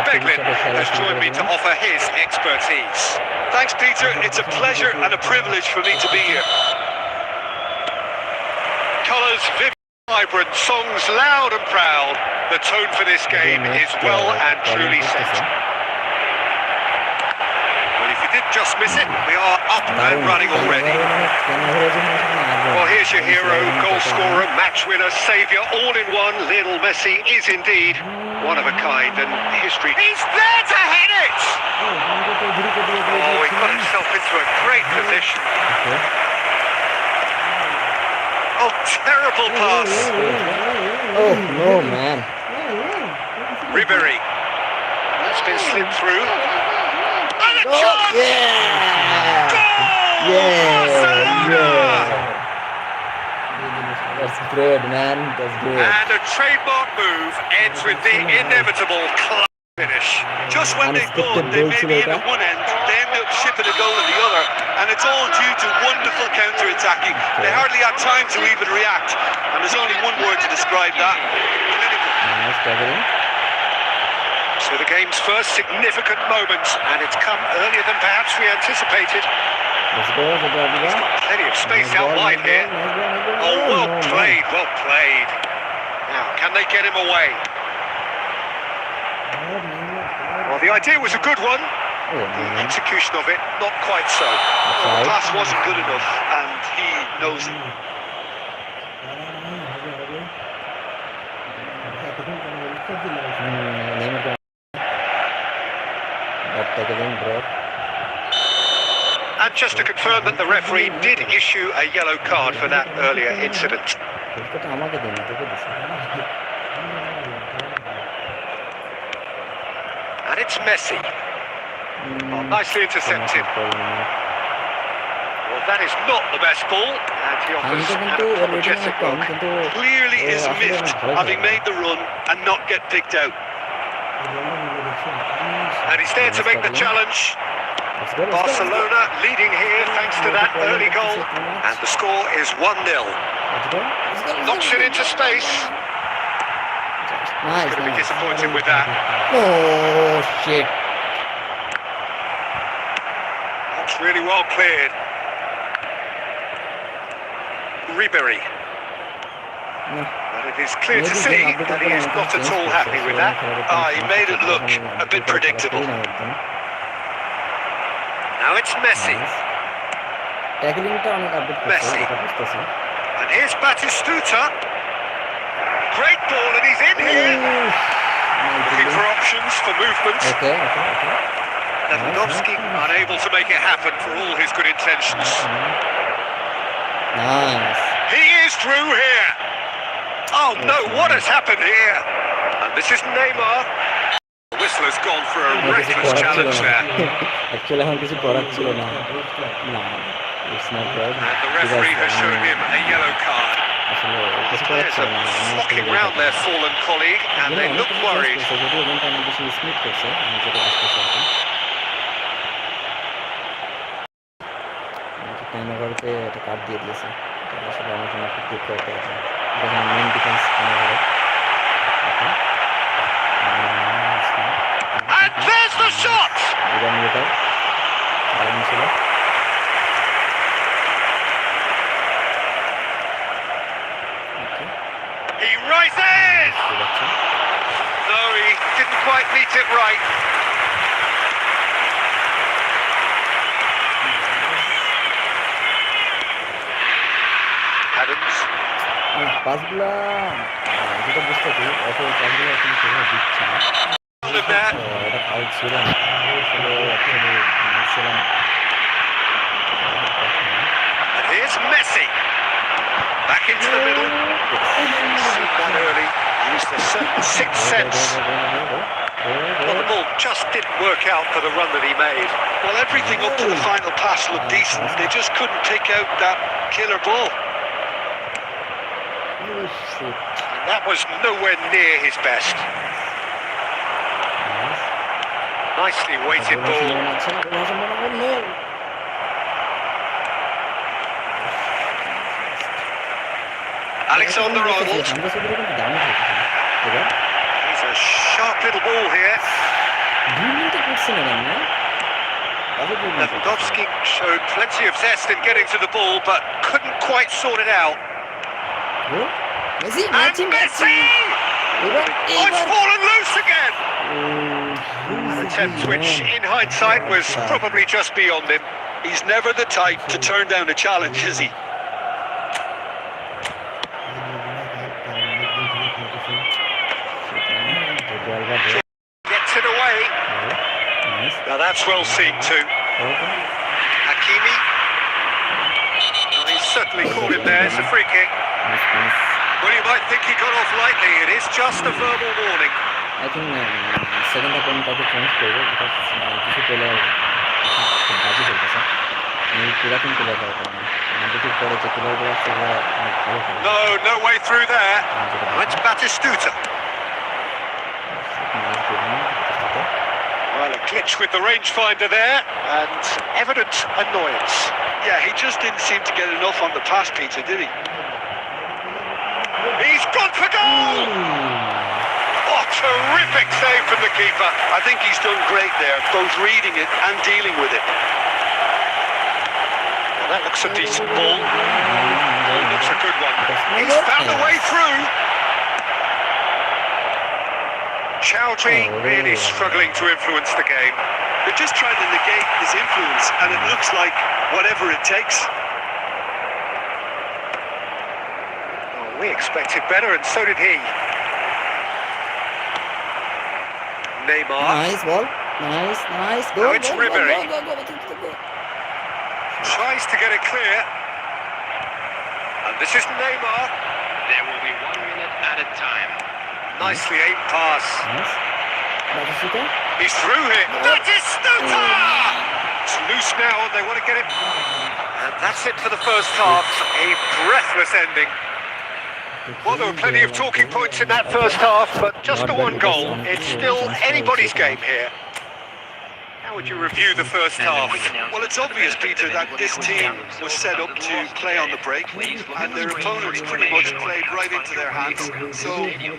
Beglin has joined me to offer his expertise. Thanks, Peter. It's a pleasure and a privilege for me to be here. Colours vivid, vibrant, songs loud and proud. The tone for this game is well and truly set. Well, if you did just miss it, we are up and running already. Well, here's your hero, goal scorer, match winner, saviour, all in one. Lionel Messi is indeed one of a kind, and history. He's there to hit it! Oh, he got himself into a great position. Oh, terrible pass. Oh no, man. Ribery. That's been slipped through. And a chance! Yeah! Goal! Yeah! That's great, man. That's great. And a trademark move ends with the inevitable club finish. Just when they thought they may be in at one end, they end up shipping a goal in the other, and it's all due to wonderful counter-attacking. They hardly had time to even react, and there's only one word to describe that: clinical. Nice, Beglin. So the game's first significant moment, and it's come earlier than perhaps we anticipated. Let's go, Plenty of space out wide here. Oh, well played, well played. Now, can they get him away? Well, the idea was a good one. The execution of it, not quite so. The pass wasn't good enough, and he knows it. And just to confirm that the referee did issue a yellow card for that earlier incident. And it's Messi. Oh, nicely intercepted. Well, that is not the best ball, and he offers an apologetic look. Clearly is miffed, having made the run and not get picked out. And he's there to make the challenge. Barcelona leading here thanks to that early goal, and the score is 1-0. Knocks it into space. Nice. Going to be disappointed with that. Oh shit. That's really well cleared. Ribery. But it is clear to see that he is not at all happy with that. He made it look a bit predictable. Now it's Messi. Messi. And here's Batistuta. Great ball, and he's in here. Looking for options for movement. Lewandowski unable to make it happen for all his good intentions. Nice. He is through here. Oh no, what has happened here? And this is Neymar. The whistler's gone for a reckless challenge there. Actually, I'm just going to no, it's not good. And the referee has shown him a yellow card. The players are flocking round their fallen colleague, and they look worried. And there's the shot! He rises! No, he didn't quite meet it right. Adams. And here's Messi. Back into the middle. Seen that early. Used a certain sixth sense. Well, the ball just didn't work out for the run that he made. Well, everything up to the final pass looked decent. They just couldn't pick out that killer ball. And that was nowhere near his best. Nicely weighted ball. Alexander-Arnold. He's a sharp little ball here. আসছে না কেন না? Lewandowski showed plenty of zest in getting to the ball, but couldn't quite sort it out. Messi And Messi! Oh, it's fallen loose again! An attempt which, in hindsight, was probably just beyond him. He's never the type to turn down a challenge, is he? Gets it away. Now that's well seen too. Hakimi. Well, he's certainly caught him there. It's a free kick. Well, you might think he got off lightly. It is just a verbal warning. I think second half আমি তাকে change করবো because কিছু player খুব বাজে খেলতেছে আমি পুরাতন player দরকার না আমাদের পরে যে প্লেয়ারগুলো আছে ওরা অনেক ভালো খেলে No way through there. It's Batistuta. Well, a glitch with the rangefinder there, and evident annoyance. Yeah, he just didn't seem to get enough on the pass, Peter, did he? He's gone for goal! Oh, terrific save from the keeper. I think he's done great there, both reading it and dealing with it. Well, that looks a decent ball. Looks a good one. He's found a way through. Chowdhury really struggling to influence the game. They're just trying to negate his influence, and it looks like whatever it takes. Oh, we expected better, and so did he. Neymar. Nice ball. Nice. Go. Now it's Ribery. Go. Tries to get it clear. And this is Neymar. There will be 1 minute at a time. Nicely aimed pass. Nice. Batistuta. He's through here. Batistuta! It's loose now and they want to get it. And that's it for the first half. A breathless ending. Well, there were plenty of talking points in that first half, but just the one goal. It's still anybody's game here. How would you review the first half? Well, it's obvious, Peter, that this team was set up to play on the break, and their opponents pretty much played right into their hands. So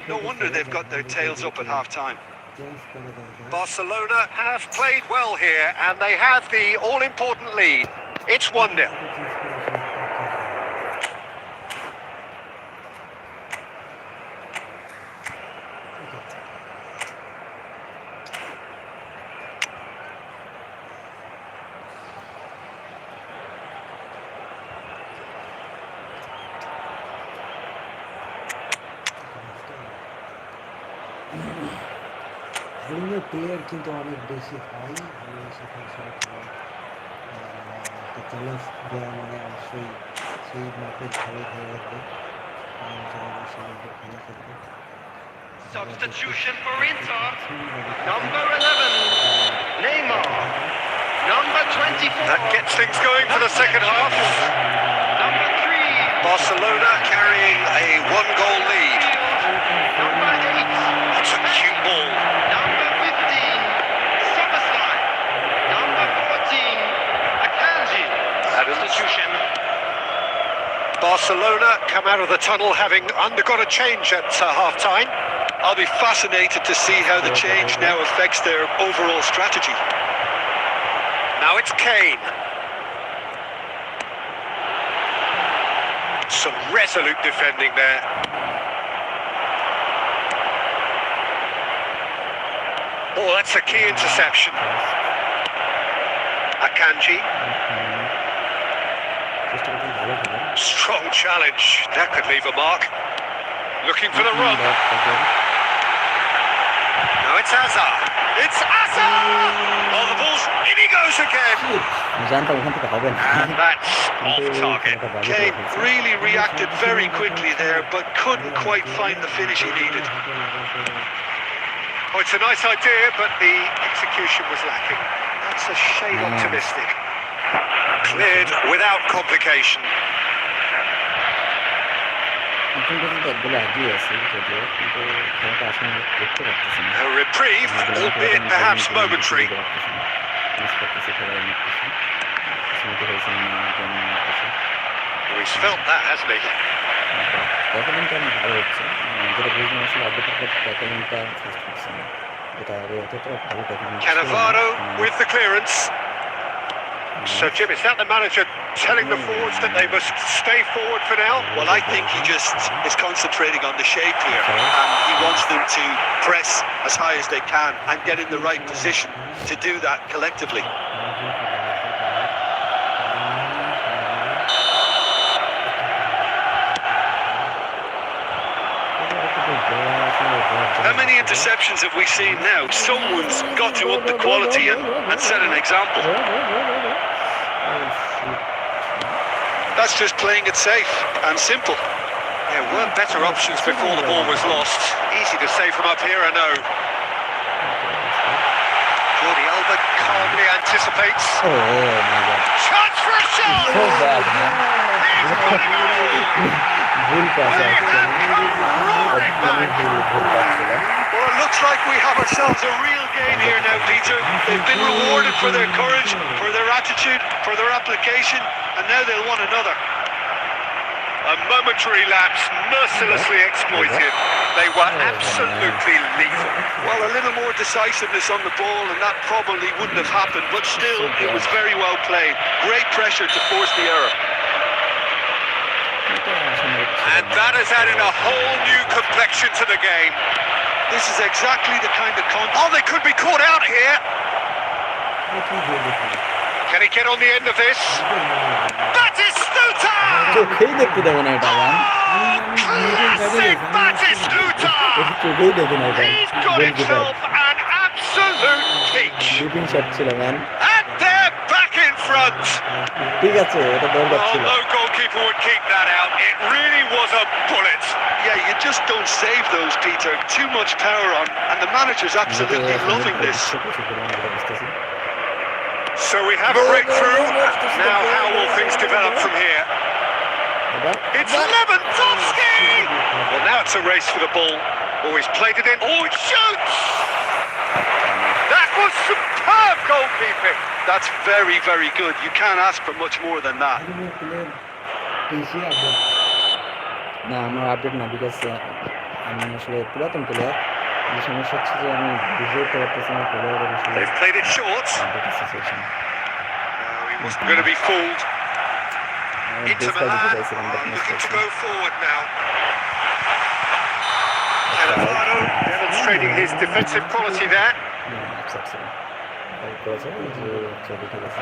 no wonder they've got their tails up at half-time. Barcelona have played well here, and they have the all-important lead. It's 1-0. হরিণের player কিন্তু অনেক বেশি হয় সেখানে challenge দেওয়া মানে অবশ্যই সেই মাপের ধরে রাখবে খেলা খেলবে Substitution for Inter. Number 11, Neymar. Number 24. That gets things going for the second half. Number 3. Barcelona carrying a one-goal lead. Number 8. That's a cute ball. Number 15, Szoboszlai. Number 14, Akanji. Substitution. Barcelona come out of the tunnel having undergone a change at half-time. I'll be fascinated to see how the change now affects their overall strategy. Now it's Kane. Some resolute defending there. Oh, that's a key interception. Akanji. Strong challenge. That could leave a mark. Looking for the run. Now it's Hazard. It's Hazard! Oh, the ball's in he goes again. জানতাম ওখান থেকে হবে না And that's off target. Kane really reacted very quickly there, but couldn't quite find the finish he needed. Oh, it's a nice idea, but the execution was lacking. That's a shade optimistic. Cleared without complication. এখন পর্যন্ত একগুলো এগিয়ে আছে যদিও কিন্তু খেলাটা আসলে দেখতে পাচ্ছি না A reprieve, albeit perhaps momentary. He's felt that, hasn't he? ট্যাকলিংটা অনেক ভালো হচ্ছে যেটা বুঝতে আসলে অর্ধেকের ট্যাকলিংটা ফার্স্ট করছে না এটা এতটা ভালো টেকনিক ছিল না। Cannavaro with the clearance. So Jim, is that the manager telling the forwards that they must stay forward for now? Well, I think he just is concentrating on the shape here, and he wants them to press as high as they can and get in the right position to do that collectively. How many interceptions have we seen now? Someone's got to up the quality and set an example. That's just playing it safe and simple. There were better options before the ball was lost. Easy to say from up here, I know. Jordi Alba calmly anticipates. Oh my god. Chance for a shot! So bad, man. He's got it all! ভুল pass They have come roaring back. ভুল pass ছিল Well, it looks like we have ourselves a real game here now, Peter. They've been rewarded for their courage, for their attitude, for their application, and now they'll want another. A momentary lapse mercilessly exploited. They were absolutely lethal. Well, a little more decisiveness on the ball, and that probably wouldn't have happened, but still, it was very well played. Great pressure to force the error. And that has added a whole new complexion to the game. This is exactly the kind of contact. Oh, they could be caught out here. Can he get on the end of this? Batistuta! চোখেই দেখতে দেবো না এটা মান Classic Batistuta! চোখেই দেখে না এটা He's got himself an absolute peach. Dipping shot ছিল man And they're back in front. ঠিক আছে এটা দরকার Oh, ছিল no goalkeeper would keep that out. It really was a bullet. Yeah, you just don't save those, Peter. Too much power on, and the manager's absolutely loving this. So we have a breakthrough. Now how will things develop from here? It's Lewandowski! Well, now it's a race for the ball. Oh, he's played it in. Oh, it shoots! That was superb goalkeeping. That's very, very good. You can't ask for much more than that. না আমার update না because আমি আসলে পুরাতন player সমস্যা হচ্ছে যে আমি বুঝতে পারতেছি না প্লেয়ারের আসলে They've played it short. Situation No, he wasn't going to be fooled. Into Milan, looking to go forward now. Cannavaro demonstrating his defensive quality there. করেছে যে চলে ঠিক আছে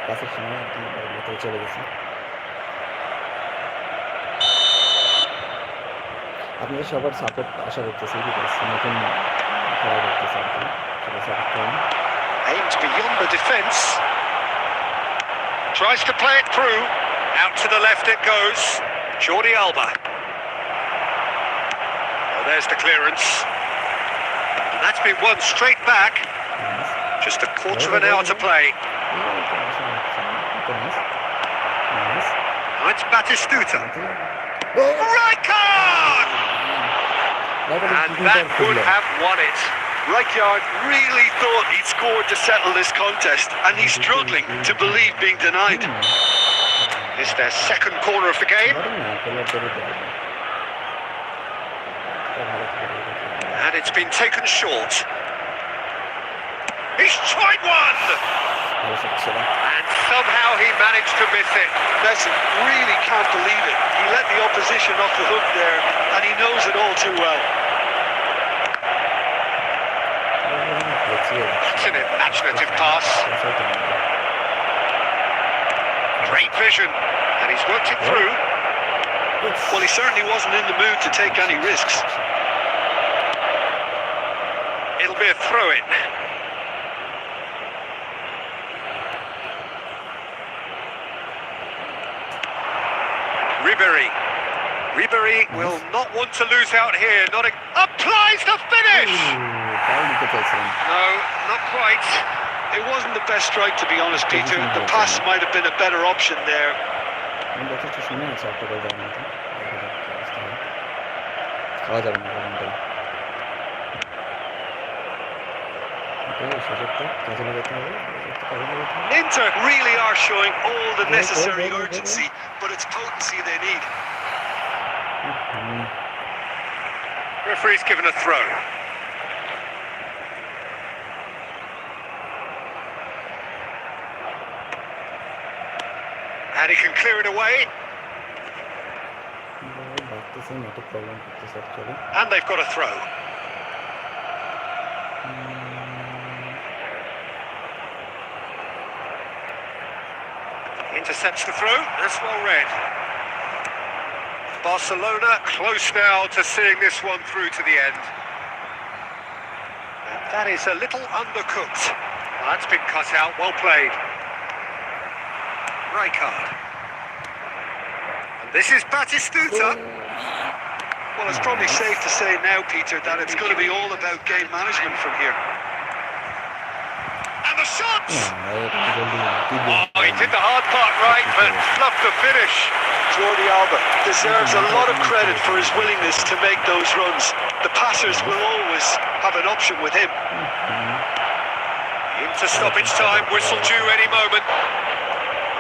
পাসের সময় চলে গেছে আপনাদের সবার সাপোর্ট আশা করতেছি বিকজ নতুন খেলা করতেছে আর কি সেটা সাপোর্ট করেন Aimed beyond the defence. Tries to play it through. Out to the left it goes. Jordi Alba. Oh, there's the clearance. And that's been won straight back. Just a quarter of an hour to play. Now it's Batistuta. Right card! And that could have won it. Rijkaard really thought he'd scored to settle this contest, and he's struggling to believe being denied. It's their second corner of the game. And it's been taken short. He's tried one! And somehow he managed to miss it. Messi really can't believe it. He let the opposition off the hook there, and he knows it all too well. It's an imaginative pass. Great vision. And he's worked it through. Well, he certainly wasn't in the mood to take any risks. It'll be a throw-in. Ribery will not want to lose out here. Applies the finish! No, not quite. It wasn't the best strike, to be honest, Peter. The pass might have been a better option there. Inter really are showing all the necessary urgency, but it's potency they need. Referee's given a throw. And he can clear it away. বাড়তেছে নেটের problem করতেছে actually And they've got a throw. Intercepts the throw. That's well read. Barcelona close now to seeing this one through to the end. And that is a little undercooked. Well, that's been cut out. Well played. Rijkaard. And this is Batistuta. Well, it's probably safe to say now, Peter, that it's going to be all about game management from here. And the shot! Oh, he did the hard part right, but fluffed the finish. Jordi Alba deserves a lot of credit for his willingness to make those runs. The passers will always have an option with him. Into stoppage time, whistle due any moment.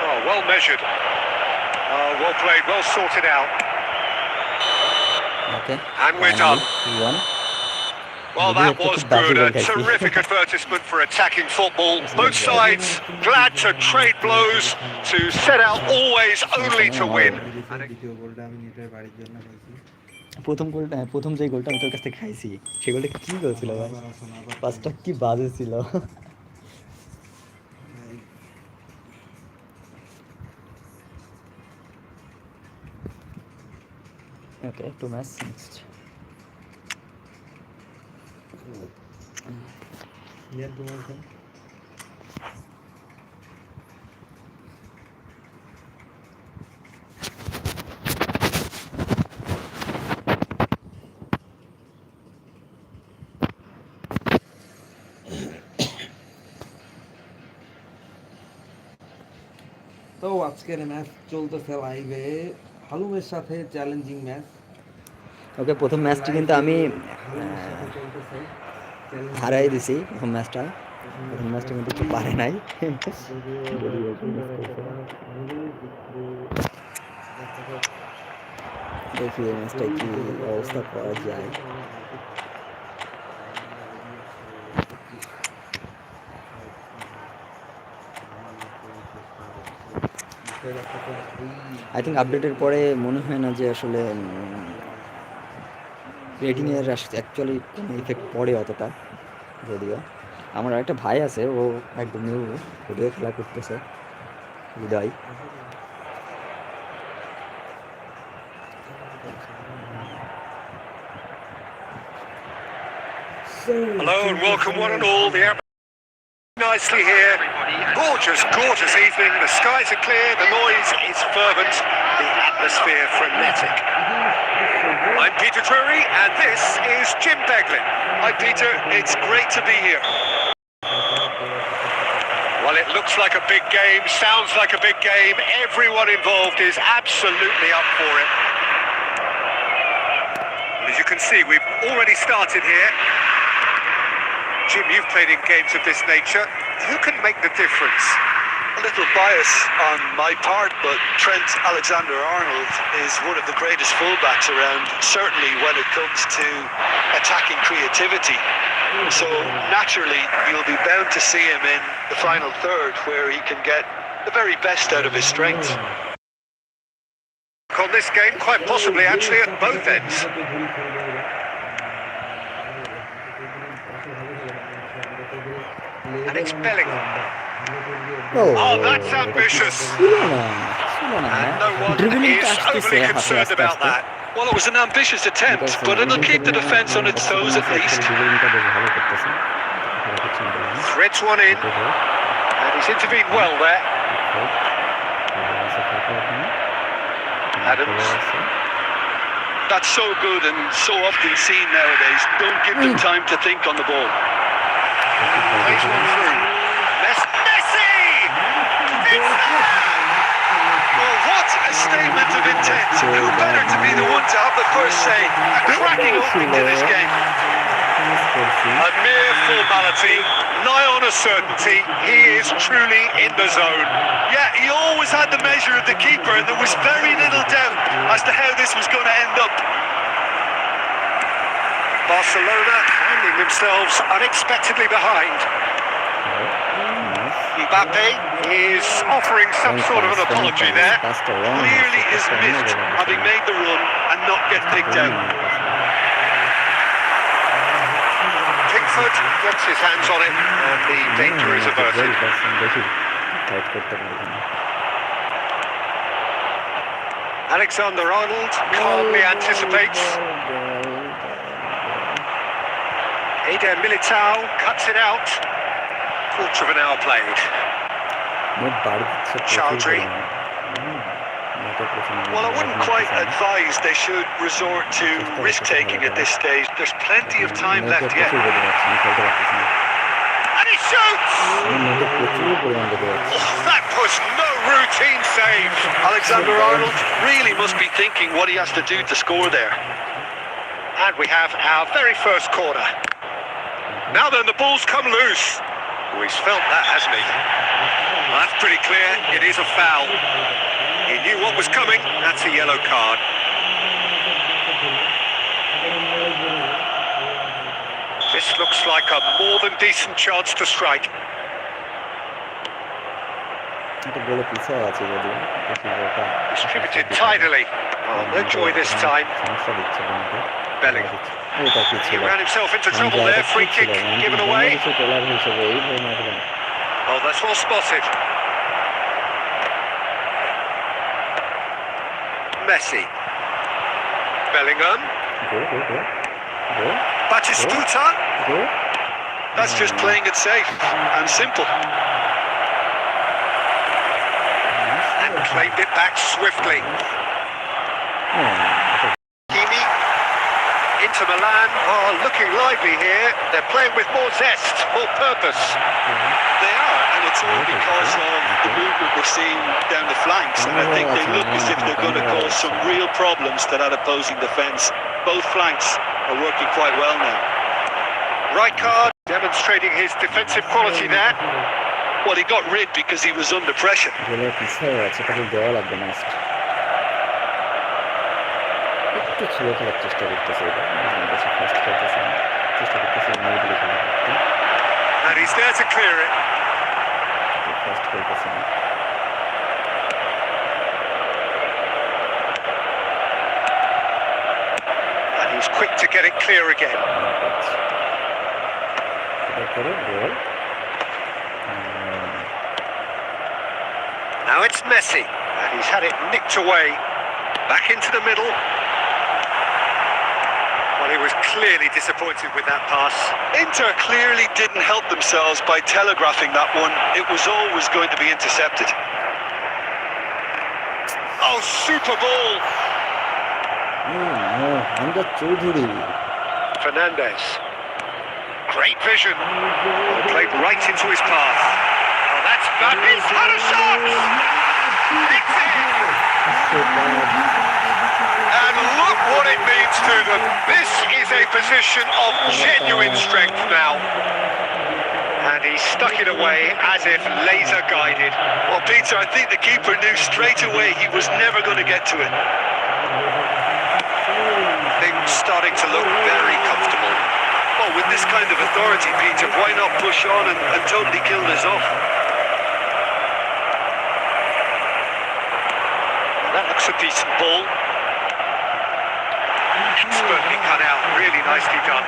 Oh, well measured. Oh, well played, well sorted out. Okay. And we're done. 1 Well, that was good. A terrific advertisement for attacking football. Both sides glad to trade blows, to set out always only to win. দ্বিতীয় গোলটা আমি নেটের বাড়ির জন্য খাইছি প্রথম যে গোলটা আমি তোর কাছ থেকে খাইছি সে গোলটা কি গোল ছিল ভাই পাঁচটা কি বাজে ছিল ওকে টু ম্যাচ নেক্সট ইয়ার তোমার তো আজকের ম্যাচ চলতেছে লাইভে হালুমের সাথে চ্যালেঞ্জিং ম্যাচ ওকে প্রথম ম্যাচটি কিন্তু আমি চলতেছে হারাই দিছি প্রথম ম্যাচটা কিন্তু একটু পারে নাই দেখি এই ম্যাচটা কি অবস্থা করা যায় আই থিঙ্ক আপডেটের পরে মনে হয় না যে আসলে রেটিংয়ের অ্যাকচুয়ালি কোনো ইফেক্ট পড়ে অতটা যদিও আমার একটা ভাই আছে ও একদম নিউ ভিডিও খেলা করতেছে হৃদয় Hello and welcome one and all. The nicely here. Gorgeous, gorgeous evening. The skies are clear, the noise is fervent, the atmosphere frenetic. I'm Peter Drury and this is Jim Beglin. Hi, Peter. It's great to be here. Well, it looks like a big game, sounds like a big game. Everyone involved is absolutely up for it. Well, as you can see, we've already started here. Jim, you've played in games of this nature. Who can make the difference? A little bias on my part, but Trent Alexander-Arnold is one of the greatest fullbacks around, certainly when it comes to attacking creativity. So naturally, you'll be bound to see him in the final third, where he can get the very best out of his strengths. On this game, quite possibly actually at both ends. And it's Bellingham. Oh, that's ambitious. And no one is overly concerned about that. Well, it was an ambitious attempt, but it'll keep the defence on its toes at least. Threads one in, and he's intervened well there. Adams. That's so good and so often seen nowadays. Don't give them time to think on the ball. Plays one through. Messi! It's there! Well, what a statement of intent. Who better to be the one to have the first say? A cracking opening to this game. A mere formality, nigh on a certainty. He is truly in the zone. Yeah, he always had the measure of the keeper, and there was very little doubt as to how this was going to end up. Barcelona finding themselves unexpectedly behind. He Mbappe is offering some sort of an apology there. Clearly is missed, having made the run and not get picked out. Pickford gets his hands on it and the danger is averted. Alexander-Arnold calmly anticipates. Eder Militao cuts it out. Quarter of an hour played. Chowdhury. Well, I wouldn't quite advise they should resort to risk-taking at this stage. There's plenty of time left yet. And he shoots! That was no routine save. Alexander-Arnold really must be thinking what he has to do to score there. And we have our very first corner. Now then, the ball's come loose. Oh, he's felt that, hasn't he? Well, that's pretty clear. It is a foul. He knew what was coming. That's a yellow card. This looks like a more than decent chance to strike. Distributed tidily. Oh, no joy this time. Bellingham. He ran himself into trouble there. Free kick given away. Oh, that's well spotted. Messi. Bellingham. Batistuta. That's just playing it safe and simple. And claimed it back swiftly. Kimi. Inter Milan are looking lively here. They're playing with more zest, more purpose. They are, and it's all because of the movement we're seeing down the flanks. And I think they look as if they're going to cause some real problems to that opposing defence. Both flanks are working quite well now. Rijkaard demonstrating his defensive quality there. Well, he got rid because he was under pressure. And he's there to clear it. And he's quick to get it clear again. Now it's Messi, and he's had it nicked away. Back into the middle. Well, he was clearly disappointed with that pass. Inter clearly didn't help themselves by telegraphing that one. It was always going to be intercepted. Oh, super ball! Fernandez. Great vision. Oh, played right into his path. Oh, that's bad. He's had a shot! It's in! And look what it means to them. This is a position of genuine strength now. And he stuck it away as if laser guided. Well, Peter, I think the keeper knew straight away he was never going to get to it. Things starting to look very comfortable. Well, with this kind of authority, Peter, why not push on and totally kill this off? That looks a decent ball. Expertly cut out, really nicely done.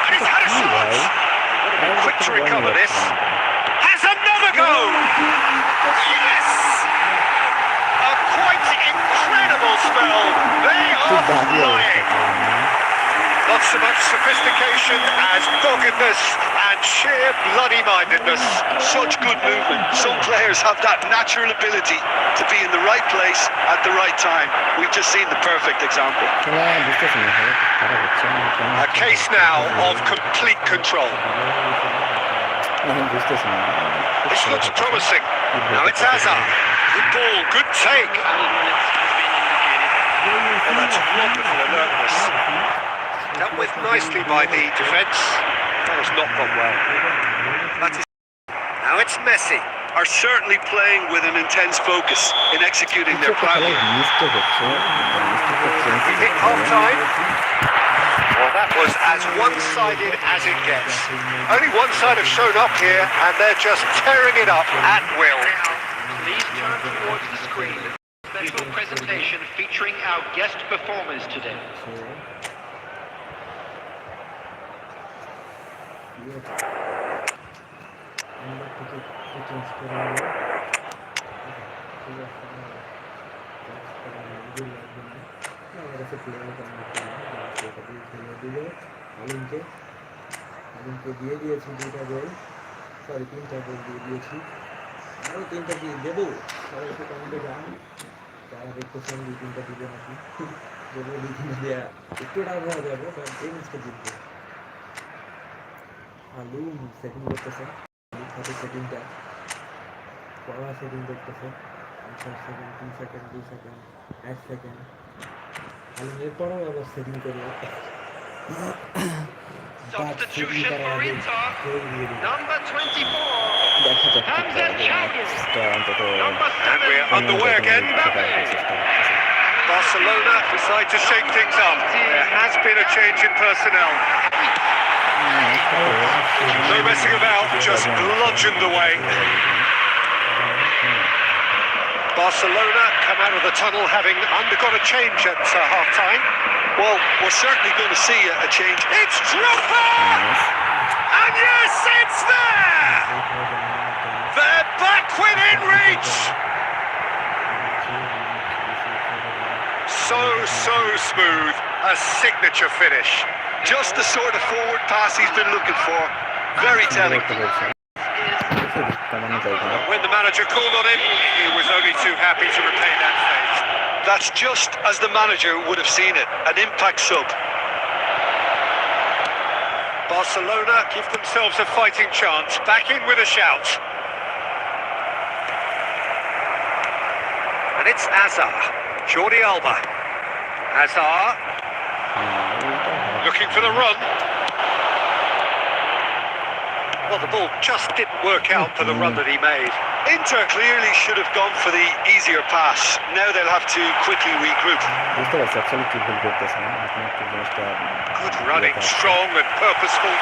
And he's had a shot! Quick to recover this. Has another go! Yes! A quite incredible spell. They are flying. Not so much sophistication as doggedness and sheer bloody-mindedness. Such good movement. Some players have that natural ability to be in the right place at the right time. We've just seen the perfect example. A case now of complete control. This looks promising. Now it's Hazard. Good ball, good take. Well, that's wonderful alertness. Dealt with nicely by the defence. That has not gone well. That is... Now it's Messi. Are certainly playing with an intense focus in executing their plan. We hit half-time. Well, that was was as one-sided as it gets. Only one side have shown up here, and they're just tearing it up at will. Please turn towards the screen. Special presentation featuring our guest performers today. আলিমকে দিয়ে দিয়েছি 2টা গোল, sorry 3টা গোল দিয়ে দিয়েছি, আরও 3টা দিয়ে দেবো। সবাই একটু কমেন্টে যান যারা দেখতেছেন 2-3টা দিবে নাকি, যদি 2-3টা দেওয়া একটু ডাউন হয়ে যাবে, কারণ এই ম্যাচটা জিতবে। আলুম সেটিং করতেছে, সাথে সেটিংটা পড়া সেটিং করতেছে, 4 সেকেন্ড, 3 সেকেন্ড, 2 সেকেন্ড, 1 সেকেন্ড। আলুম এরপরেও আবার সেটিং করলো। Substitution for Inter, number 24. দেখা যাক কি করা যায়, ম্যাচটা অন্তত Number And 7. we're underway again. Barcelona decide to shake things up. There has been a change in personnel. No messing about, just bludgeoned away. Barcelona come out of the tunnel having undergone a change at half-time. Well, we're certainly going to see a change. It's Drogba! And yes, it's there! They're back within reach! So smooth, a signature finish. Just the sort of forward pass he's been looking for. Very telling. When the manager called on him, he was only too happy to retain that stage. That's just as the manager would have seen it, an impact sub. Barcelona give themselves a fighting chance, back in with a shout. And it's Azar, Jordi Alba. Azar, looking for the run. Well, the ball just didn't work out for the run that he made. Inter clearly should have gone for the easier pass. Now they'll have to quickly regroup. বুঝতে পারছি actually কি ভুল করতেছে না, এখন একটু জিনিসটা Good running, strong and purposeful.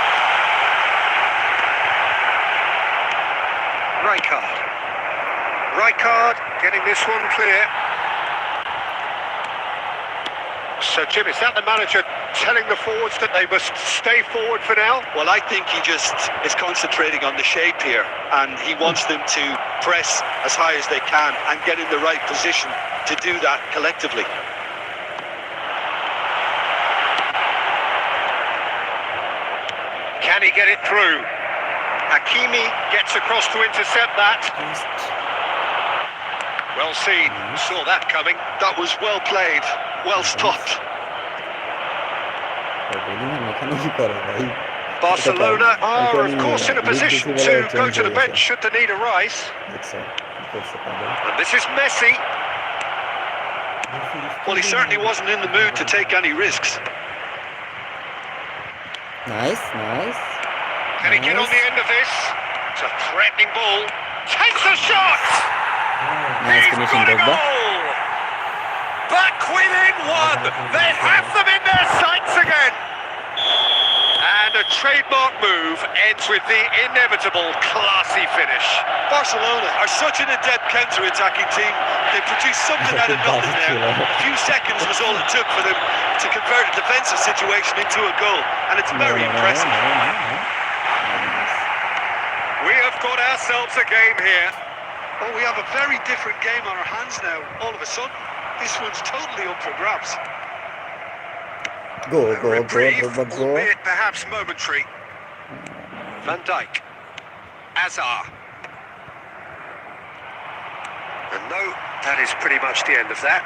Rijkaard getting this one clear. So Jim, is that the manager telling the forwards that they must stay forward for now? Well, I think he just is concentrating on the shape here, and he wants them to press as high as they can and get in the right position to do that collectively. Can he get it through? Hakimi gets across to intercept that. Well seen, saw that coming. That was well played, well stopped. এখানে কি করে ভাই? Barcelona are, of course, in a position to go to the bench should the need arise. And this is Messi. Well, he certainly wasn't in the mood to take any risks. Nice. Can he get on the end of this? It's a threatening ball. Takes a shot! Nice He's finishing, got a Drogba. goal! Back within one! They have them in their sights again! And a trademark move ends with the inevitable classy finish. Barcelona are such an adept counter-attacking team. They produced something out of nothing there. A few seconds was all it took for them to convert a defensive situation into a goal, and it's very impressive. We have got ourselves a game here. Oh, we have a very different game on our hands now. All of a sudden, this one's totally up for grabs. Go, Reprieve, Drogba, go. albeit perhaps momentary. Van Dijk. Azar. And no, that is pretty much the end of that.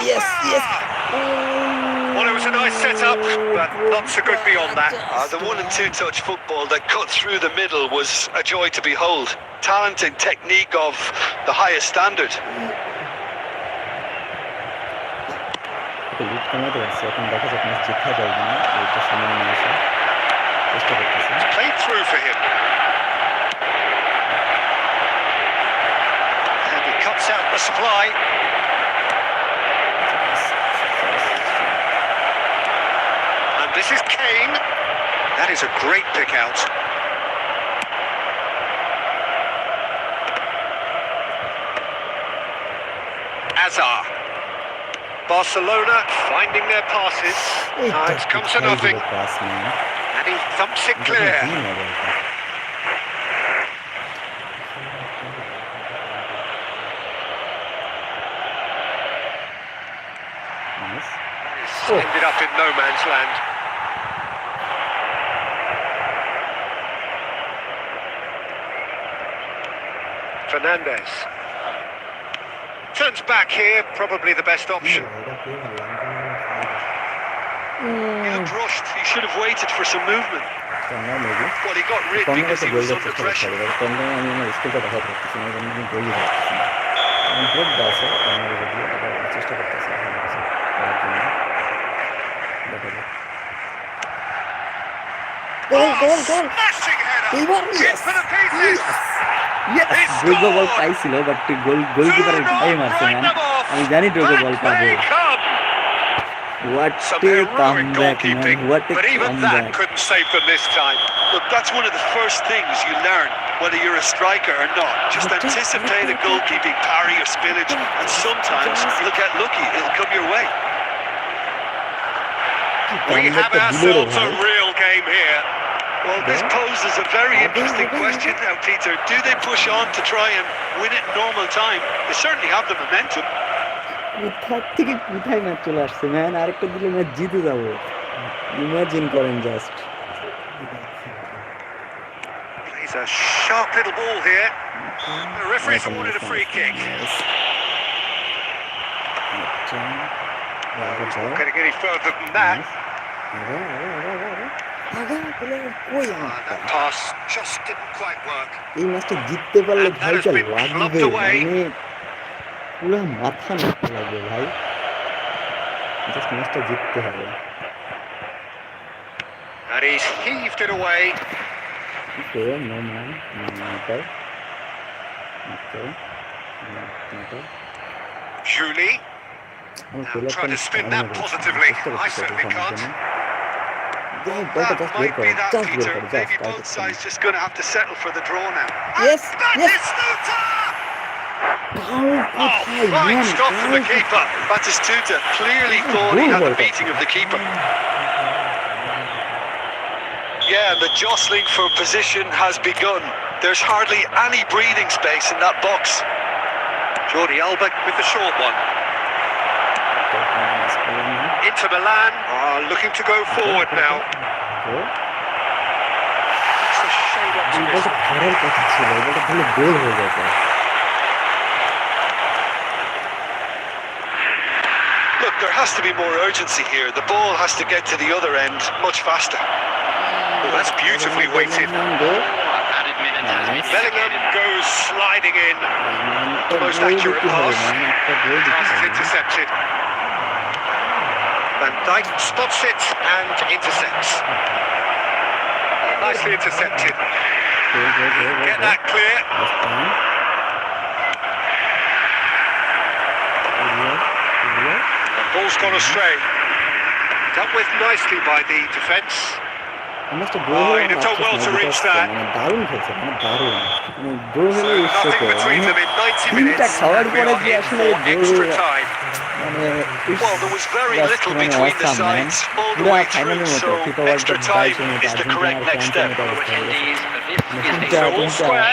Yes. Well, it was a nice setup, but not so good beyond that. The 1 and 2 touch football that cut through the middle was a joy to behold. Talent and technique of the highest standard. Lead কমাতে পারছে, এখন দেখা যাক match জিতা যায় কিনা, এইটা সামনে নিয়ে আসা চেষ্টা করতেছে। Played through for him. And he cuts out the supply. is Kane. That is a great pick out. Azar. Barcelona finding their passes. It's come to nothing. Pass man And he thumps it clear. Ended up in no man's land. Fernandez. Turns back here, probably the best option. He looked rushed. He should have waited for some movement. Well, he got rid because he was under pressure. Smashing header. Hit for the pieces. ড্রোগো বল পাইছিল but গোলকিপারের ভয় মারছে man আমি জানি ড্রোগো বল পাবে What Some a heroic comeback, goalkeeping, man. What a but even that comeback. couldn't save them this time. Look, that's one of the first things you learn, whether you're a striker or not. Just anticipate a goalkeeping parry or spillage, and sometimes you'll get lucky. It'll come your way. We have ourselves a real game here. Well, this poses a very interesting question now, Peter. Do they push on to try and win it in normal time? They certainly have the momentum. কোথার থেকে কোথায় match চলে আসছে man আরেকটা দিলে match জিতে যাবো imagine করেন just Plays a sharp little ball here. The referee's awarded a free kick. He's not getting any further than that. That pass just didn't quite work. এই ম্যাচটা জিততে পারলে And that has ভাইটা been লাগবে clubbed away. মানে পুরো মাথা নষ্ট লাগবে ভাই জাস্ট ম্যাচটা জিততে হবে And he's heaved it away. Okay, no man. Okay. Julie. Now trying to spin that positively. I certainly can't. That might be that, Peter. Maybe both sides just going to have to settle for the draw now. Yes, yes. Fine stop from the keeper. Batistuta clearly thought he had the beating of the keeper. Yeah, the jostling for position has begun. There's hardly any breathing space in that box. Jordi Alba with the short one. Inter Milan are looking to go forward now. It's a shade optimism. Look, there has to be more urgency here. The ball has to get to the other end much faster. Oh, that's beautifully weighted. Added minute has been Bellingham goes sliding in. The most accurate pass. Pass is intercepted. Van Dijk spots it and intercepts. Nicely intercepted. Get that clear. Ball's gone astray. Dealt with nicely by the defence. Oh, he'd have done well to reach that. দারুণ খেলছে মানে দারুণ মানে draw So হলে nothing between them in 90 তিনটা minutes. খাওয়ার We পরে are যে in আসলে for extra ড্র time. মানে Well, there was very little মানে between the awesome, man. sides all the পুরা way ফাইনালের through, মতো so FIFA world extra cup time 22 minute is the correct next step. Attendees, this is So So all square.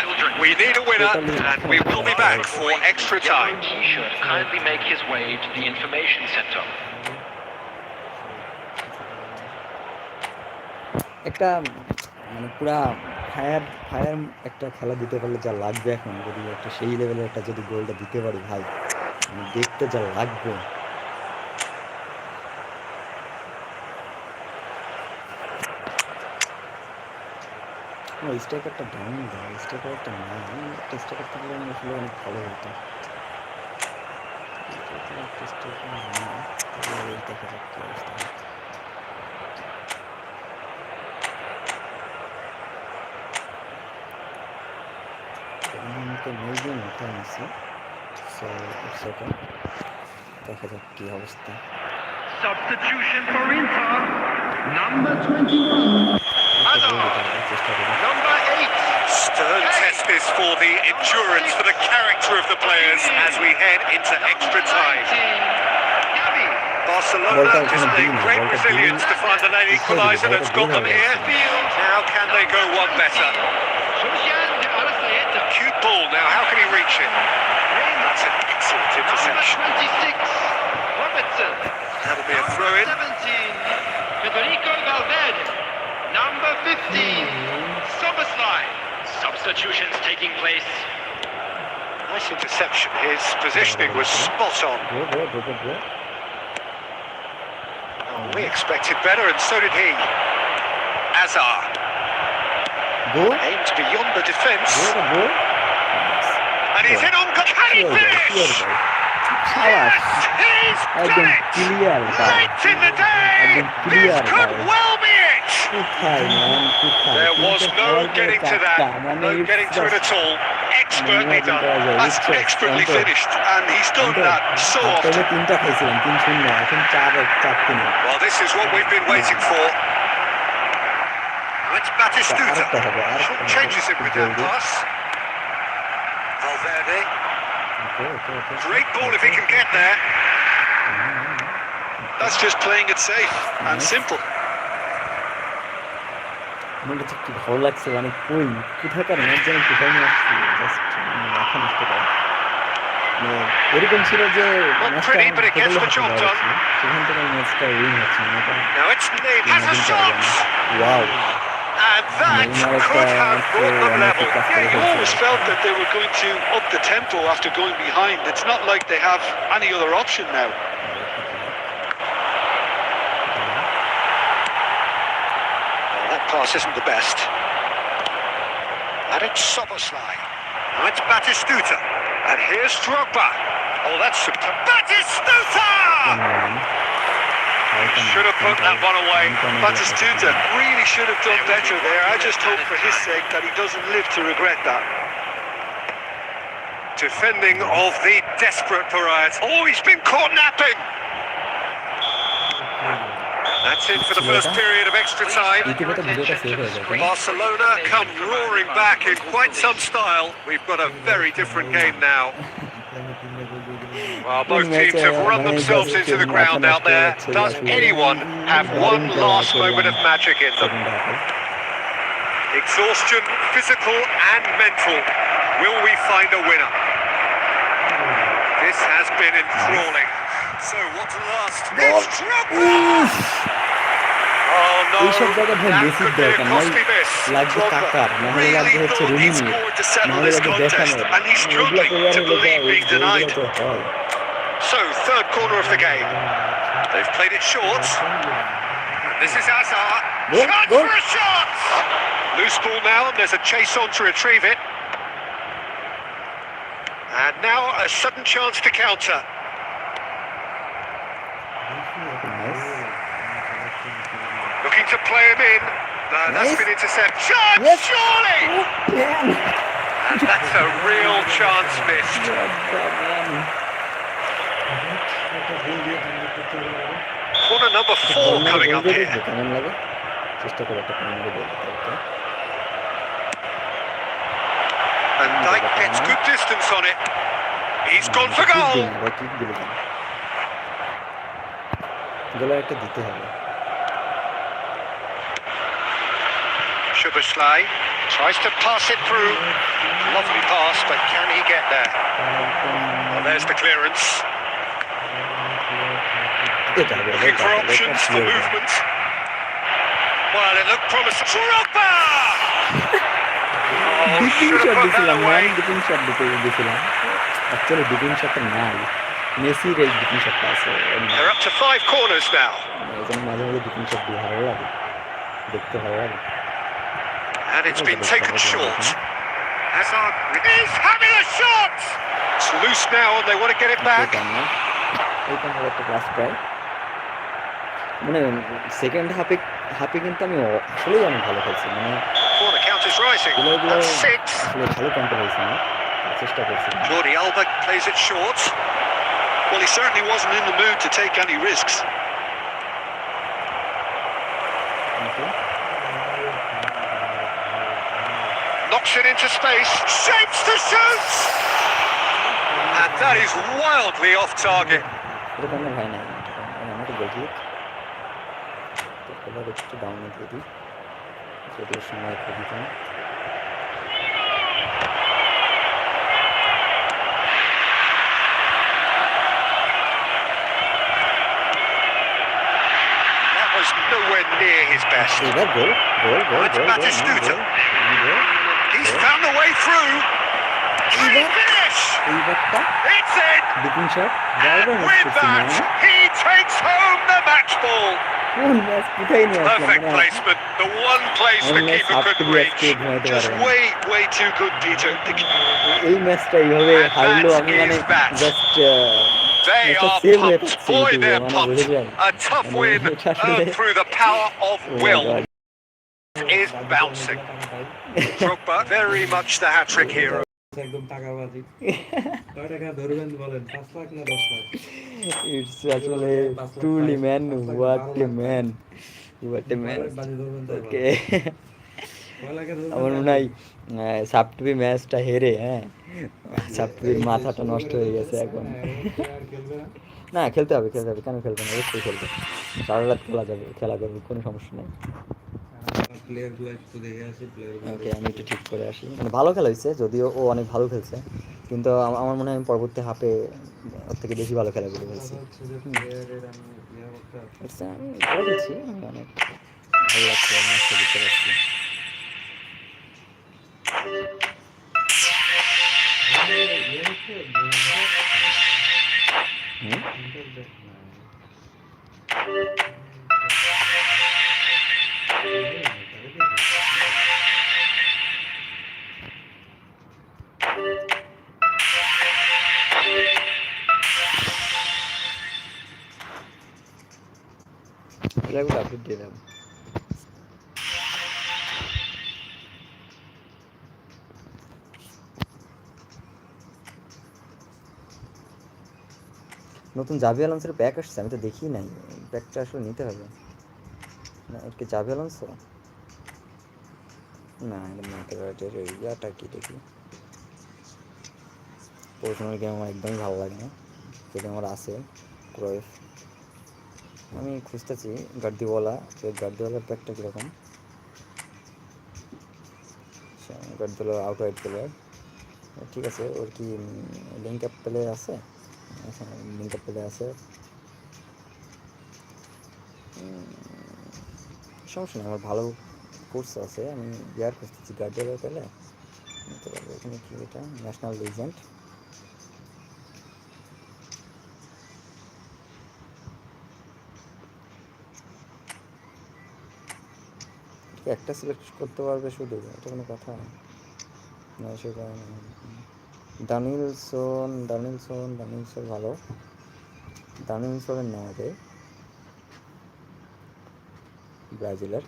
We need a winner, and we will be back for extra time. T-shirt kindly make his way to the information center. একটা মানে পুরা fire একটা খেলা দিতে পারলে যা লাগবে এখন যদি একটা সেই লেভেলের একটা যদি গোলটা দিতে পারি ভাই মানে দেখতে যা লাগবে স্ট্রাইকারটা ডাউন দেয় স্ট্রাইকারটা না একটা স্ট্রাইকার থাকলে আমি আসলে অনেক ভালো হতো দেখা যাক কি অবস্থা হয় মিউজিয়াম মাথায় আছে দেখা যাক কি অবস্থা Substitution for Inter. Number 21. Hazard. Number 8. Stern test this for the endurance, for the character of the players as we head into extra time. Barcelona displaying great resilience to find the late equaliser that's got them here. Now can they go one better? Cute ball now, how can he reach it? That's an excellent interception. That'll be a throw-in. Federico Valverde. Number 15. Soboslai. Substitutions taking place. Nice interception. His positioning was spot on. Oh, we expected better, and so did he. Azar aimed beyond the defence. And he's in on goal. Can he finish? Yes, he's done it! Late in the day! This could well be it! There was no getting to that. No getting to it at all. Expertly done. That's expertly finished, and he's done that so often. Well, this is what we've been waiting for. It's Batistuta. Changes it with that pass. Valverde. Great ball if he can get there. That's just playing it safe and simple. আমার কাছে কি ভালো লাগছে মানে কই কোথাকার match যেন কোথায় নিয়ে আসছি জাস্ট মাথা নষ্ট করে মানে এরকম ছিল যে ম্যাচটা সেখান থেকে ম্যাচটা উইন হচ্ছে wow And that could have brought them level. Yeah, you always felt that they were going to up the tempo after going behind. It's not like they have any other option now. That pass isn't the best. And it's Soboslai. Now it's Batistuta. And here's Drogba. Oh, that's super. Batistuta! Should have put that one away. Batistuta really should have done better there. I just hope for his sake that he doesn't live to regret that. Defending of the desperate variety. Oh, he's been caught napping. That's it for the first period of extra time. Barcelona come roaring back in quite some style. We've got a very different game now. Well, both teams have run themselves into the ground out there. Does anyone have one last moment of magic in them? Exhaustion, physical and mental. Will we find a winner? This has been enthralling. So, what's the last? It's Drogba! Oh no, that could be a costly miss. Drogba really thought he'd scored to settle this contest, and he's struggling to believe being denied. So, third corner of the game. They've played it short. This is Azar. Chance for a shot! Loose ball now, and there's a chase on to retrieve it. And now a sudden chance to counter. Looking to play him in. That's been intercepted. Chance, surely! And that's a real chance missed. Corner number 4 coming up here. And Dyke gets good distance on it. He's gone for goal. Szoboszlai tries to pass it through. Lovely pass, but can he get there? Well, there's the clearance. Looking for options for movement. Well, it looked promising. Drogba! Oh, should have put that away. They're up to 5 corners now. And it's been taken short. Hazard is having a shot! It's loose now and they want to get it back. মানে second হাফে কিন্তু আমি আসলেই অনেক ভালো খেলছি মানে corner count is rising. That's 6. আসলে ভালো কন্ট্রোল হয়েছে না চেষ্টা করছি Jordi Alba plays it short. Well, he certainly wasn't in the mood to take any risks. knocks it into space, shapes to shoot! And that is wildly off target. এটা তো আমার হয় না, আমাকে দেখি এবার একটু ডাউনে দিয়ে দিই, যদিও সময় খুবই কম। That was nowhere near his best. এবার গোল গোল গোল It's goal Batistuta. Goal. He's found the way through. Can he finish? এইবারটা It's in. Dipping shot driver miss With করছি না, that, he takes home the match ball. কোন match কোথায় নিয়ে আসলাম Perfect placement. The one place the Almost keeper up to couldn't the reach. escape right Just away. way too good, Peter. এই ম্যাচটা এইভাবে হারলো আমি মানে জাস্ট They ম্যাচটা are save হয়ে pumped. থাকছি Boy, কিন্তু they're মানে pumped. বুঝে যাই A tough win এটা আসলে earned through the power of oh my will. God. Is bouncing. Drogba, very much the hat-trick hero. একদম টাকাবাজি। কয় টাকা ধরবেন বলেন, 5 লাখ না 10 লাখ? It's আসলে truly man, what a man, what a man. বাজি ধরবেন তো ওকে কয় লাখে ধরবেন? আমার মনে হয় সাবটুবি ম্যাচটা হেরে, হ্যাঁ সাবটুবির মাথাটা নষ্ট হয়ে গেছে এখন। আর খেলবে না? না খেলতে হবে কেন খেলবে না, অবশ্যই খেলবে, সারা রাত খেলা করবে, কোনো সমস্যা নেই। প্লেয়ারগুলো একটু দেখে আসি, প্লেয়ারগুলো ওকে আমি একটু ঠিক করে আসি, মানে ভালো খেলা হয়েছে, যদিও ও অনেক ভালো খেলছে, কিন্তু আমার মনে হয় আমি পরবর্তী হাফে ওর থেকে বেশি ভালো খেলা করে ফেলছি। হচ্ছে যে প্লেয়ারের আমি ইয়ে করতে আচ্ছা আমি ভালো খেলছি, আমি অনেক ভালো লাগছে ম্যাচটা জিততে পারছি। এগুলো আপডেট দিয়ে দেবো। নতুন জাভি আলোনসোর প্যাক আসছে, আমি তো দেখি নাই, প্যাকটা আসলে নিতে হবে না। এটা জাভি আলোনসো না, এটা নিতে পারে, ইয়াটা কি দেখি। পড়াশোনার গেম আমার একদমই ভালো লাগে না, যদি আমার আছে ক্রয়েফ। আমি খুঁজতেছি গার্দিওলার প্যাকটা কীরকম। গার্দিওলা আউট ওয়াইড প্লেয়ার, ঠিক আছে। ওর কি লিঙ্ক আপ প্লেয়ার আছে? লিঙ্ক আপ প্লেয়ার আছে, সমস্যা নেই, আমার ভালো কোর্স আছে। আমি ইয়ার খুঁজতেছি গার্দিওলা পেলে নিতে পারবো। এখানে কি এটা ন্যাশনাল লিজেন্ড, একটা সিলেক্ট করতে পারবে শুধু, এটা কোনো কথা না। সেটা দানিলসন ভালো, দানিলসনের নেওয়া যায়, ব্রাজিলের।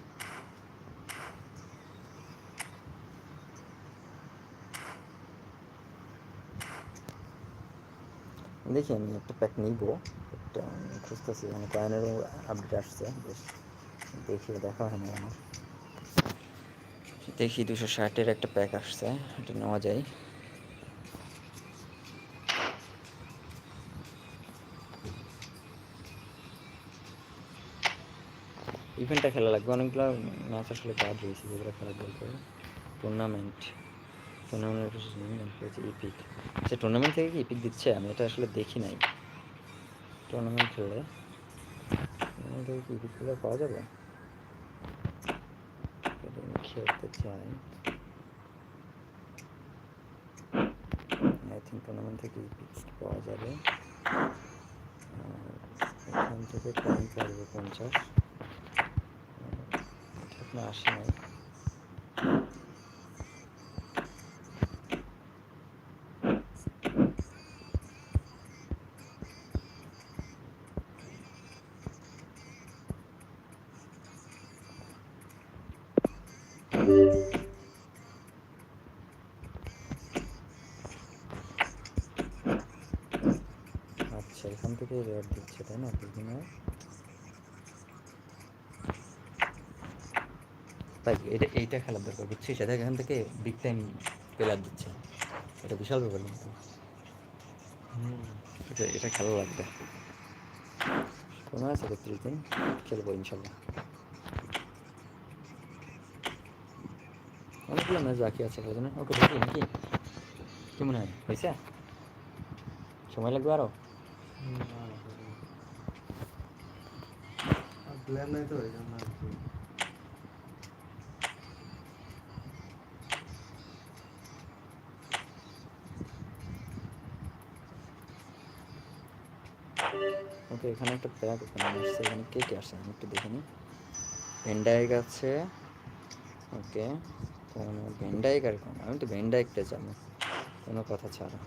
দেখি আমি একটা প্যাক নিব, একটা খুঁজতেছি, মানে কয়েনেরও আপডেট আসছে বেশ, দেখিয়ে দেখা হয় না আমার। দেখি 260-এর একটা প্যাক আসছে, এটা নেওয়া যায়। ইভেন্টটা খেলা লাগবে, অনেকগুলো ম্যাচ আসলে বাদ রয়েছে যেগুলো খেলা দরকার। টুর্নামেন্ট ইপিক, আচ্ছা টুর্নামেন্ট থেকে কি ইপিক দিচ্ছে? আমি এটা আসলে দেখি নাই। টুর্নামেন্ট খেললে কি ইপিক প্লেয়ার পাওয়া যাবে? খেলতে চাই, আই থিঙ্ক টুর্নামেন্ট থেকে ইপিক পাওয়া যাবে। এখান থেকে পয়েন্ট লাগবে 50, এখনো আসে নাই। আচ্ছা এখান থেকে রেয়ার দিচ্ছে তাই না? বিভিন্ন ভাই এইটা খেলার দরকার, বুঝছিস? এখান থেকে বিগ টাইম প্লেয়ার দিচ্ছে, এটা বিশাল ব্যাপার কিন্তু। এটা খেলা লাগবে, 15-31 দিন খেলবো ইনশাল্লাহ। অনেকগুলো ম্যাচ বাকি আছে বোঝেন, ওকে ঢুকি নাকি? কি মনে হয়, হয়েছে? সময় লাগবে আরও? প্লেয়ার নাই তো, এই জন্য আর কি। ওকে, এখানে একটা প্যাক ওখানে আসছে, এখানে কে কে আসছে আমি একটু দেখে নিই। ভেন্ডাইক আছে, ওকে। ভেন্ডাইক আর কোন, আমি তো ভেন্ডাইকটা জানি কোনো কথা ছাড়া।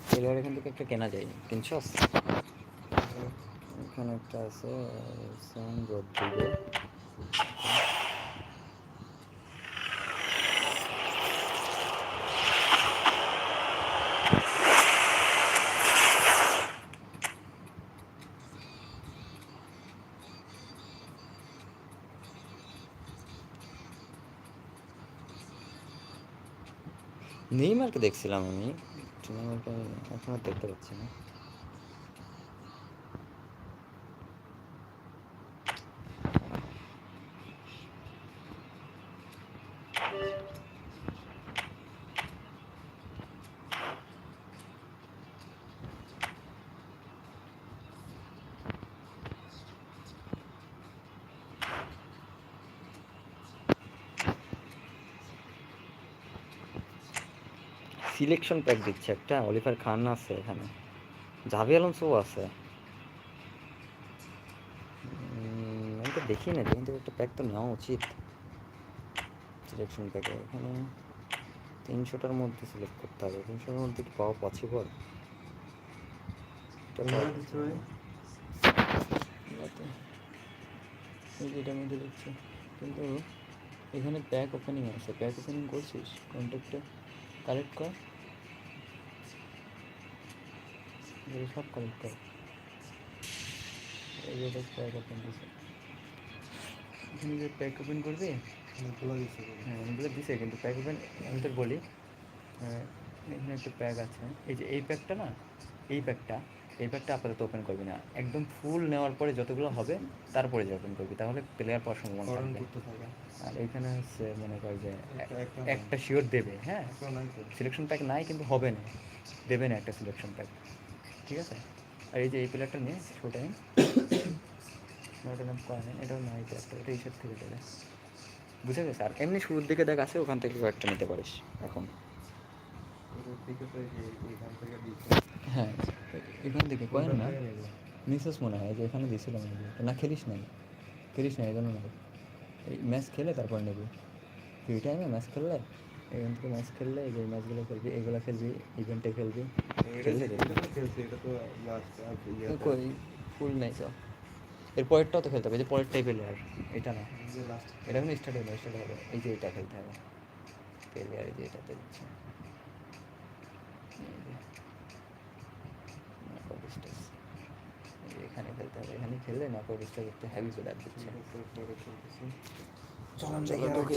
প্লেয়ার এখান থেকে একটা কেনা যায়, কিনছস? এখানে একটা আছে সান রদ্রিগো, নেইমারকে দেখছিলাম আমি, নেইমারকে এখন আর দেখতে পাচ্ছি না। সিলেকশন প্যাক দিচ্ছে একটা, অলিভার খান আছে এখানে, জাভি আলোনসো আছে। আমি তো দেখি না, যেখান থেকে একটা প্যাক তো নেওয়া উচিত। সিলেকশন প্যাকে এখানে 300টার মধ্যে সিলেক্ট করতে হবে, 300টার মধ্যে কি পাওয়া পসিবল? এটার মধ্যে দেখছি, কিন্তু এখানে প্যাক ওপেনিং আছে, প্যাক ওপেনিং করছিস? কন্ট্যাক্টে কালেক্ট কর, সব কালেক্ট কর। এই যে প্যাক ওপেন দিছে, এখানে যে প্যাক ওপেন করবি অনেকগুলো দিচ্ছে। হ্যাঁ অনেকগুলো দিছে, কিন্তু প্যাক ওপেন আমি তোর বলি, এখানে একটা প্যাক আছে, এই যে এই প্যাকটা না, এই প্যাকটা আপাতত ওপেন করবি না, একদম ফুল নেওয়ার পরে যতগুলো হবে তারপরে যে ওপেন করবি, তাহলে প্লেয়ার পাওয়ার সম্ভাবনা থাকবে। আর এখানে হচ্ছে মনে কর যে একটা শিওর দেবে, হ্যাঁ সিলেকশন প্যাক নাই কিন্তু হবে না, দেবে না একটা সিলেকশন প্যাক, ঠিক আছে? আর এই যে এই প্লেয়ারটা নিয়ে শো টাইম এটাও নাই, এটা হিসেব থেকে দেবে, বুঝে গেছে? আর এমনি শুরুর দিকে দেখ আছে, ওখান থেকে কয়েকটা নিতে পারিস এখন। হ্যাঁ এখান থেকে কয়েন না নিশ্বাস মনে হয় যে এখানে দিয়েছিল না, খেলিস না এই জন্য না, এই ম্যাচ খেলে তারপর নেবি, ফ্রি টাইমে ম্যাচ খেললে, এখান থেকে ম্যাচ খেললে এই যে ম্যাচগুলো খেলবি, এগুলো খেলবি, ইভেন্টে খেলবি, খেললে কই ফুল নেই তো, এর পরেরটাও তো খেলতে হবে, যে পরের টাইপের আর এটা না, এটা কিন্তু স্টার্ট হবে, এই যে এটা খেলতে হবে প্লেয়ার, এই যে এটাতে দিচ্ছে এখানে খেলতে হবে, এখানে খেললে না পরিষ্টা করতে হ্যাভি প্লেয়ার দিচ্ছে।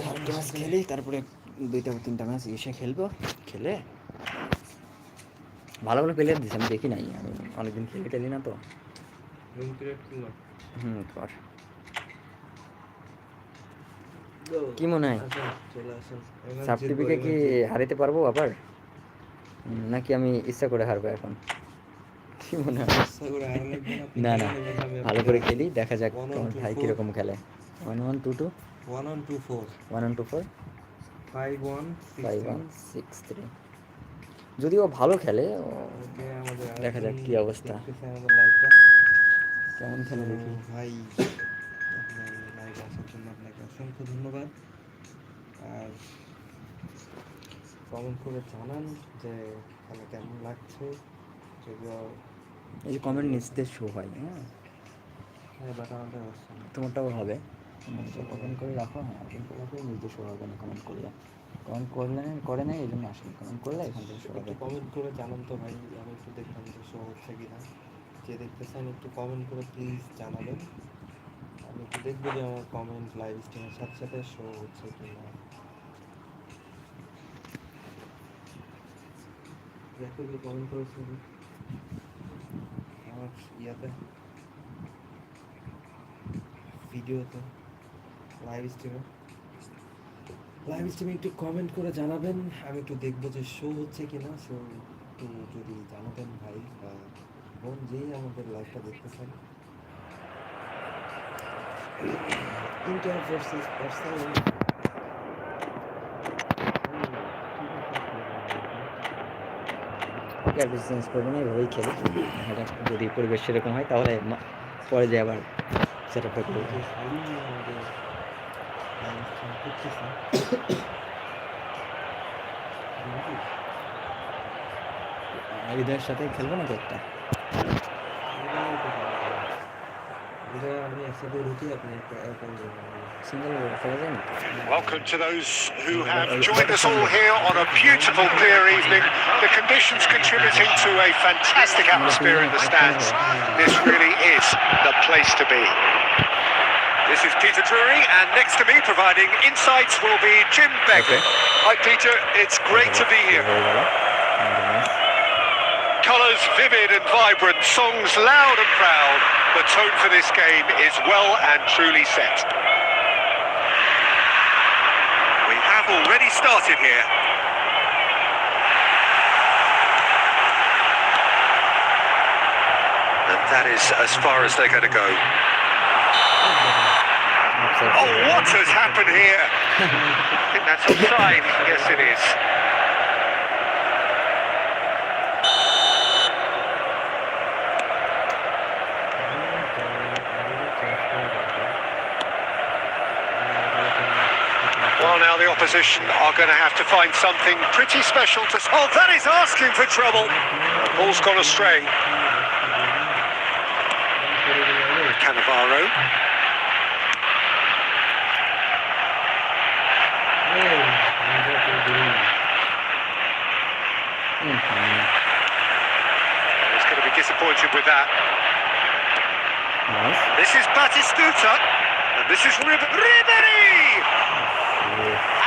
আরেকটা ম্যাচ খেলি, তারপরে 2-3টা ম্যাচ এসে খেলবো, খেলে ভালো ভালো প্লেয়ার দিচ্ছে, আমি দেখি নাই, আমি অনেকদিন খেলি না তো। কর, কি মনে হয় সাবটিপিকে কি হারাতে পারবো আবার, নাকি আমি ইচ্ছা করে হারবো এখন? কি মনে হয়? না ভালো করে খেলি, দেখা যাক তোমার ভাই কিরকম খেলে। 1-1-2-2 1-1-2-4 1-1-2-4 5-1-6-3 5-1-6-3, যদিও ভালো খেলে, দেখা যাক কি অবস্থা, কেমন খেলে দেখি। ভাই লাইভে আসার জন্য আপনাকে অসংখ্য ধন্যবাদ, আর কমেন্ট করে জানান যে খেলা কেমন লাগছে, যদিও এই যে কমেন্ট নিচে শো হয়, হ্যাঁ বাট আমাদের আসছে না। তোমারটাও হবে, কমেন্ট করে রাখো, হ্যাঁ কিন্তু রাখো, নিজে শো হবে না কমেন্ট করলে। কমেন্ট করে নেই এই জন্য আসেনি, কমেন্ট করলে এখান থেকে শো হবে। কমেন্ট করে জানান তো ভাই, আমি একটু দেখলাম যে শো হচ্ছে কিনা। যে দেখতেছেন একটু কমেন্ট করে প্লিজ জানাবেন, আমি একটু দেখবো যে আমার কমেন্ট লাইভ স্ট্রিমের সাথে সাথে শো হচ্ছে কিনা। কমেন্ট করেছেন আমার ইয়াতে, ভিডিওতে, লাইভ স্ট্রিমে একটু কমেন্ট করে জানাবেন, আমি একটু দেখবো যে শো হচ্ছে কিনা। শো একটু যদি জানাবেন ভাই বা বোন, যেই আমাদের লাইভটা দেখতেছেন। ইন্টার ভার্সেস বার্সেলোনা, আর কিছু চেঞ্জ করবো না, এভাবেই খেলি। যদি পরিবেশ সেরকম হয় তাহলে পরে যাই আবার সেটা করবো। যে খালি আমাদের লাইভ স্ট্রিম করতেছে। হৃদয়ের সাথে খেলবো না একটা আমি একসাথে রুটি, আপনি সিঙ্গেল খেলা যায় না। Welcome to those who have joined us all here on a beautiful clear evening. The conditions contributing to a fantastic atmosphere in the stands. This really is the place to be. This is Peter Drury, and next to me providing insights will be Jim Begley. Hi Peter, it's great to be here. Colours vivid and vibrant, songs loud and proud. The tone for this game is well and truly set. We have already started here. And that is as far as they're going to go. Oh, what has happened here? I think that's offside. Yes, it is. Well, now the opposition are going to have to find something pretty special to... Oh, that is asking for trouble. The ball's gone astray. Cannavaro. He's going to be disappointed with that. Nice. This is Batistuta, and this is Ribéry!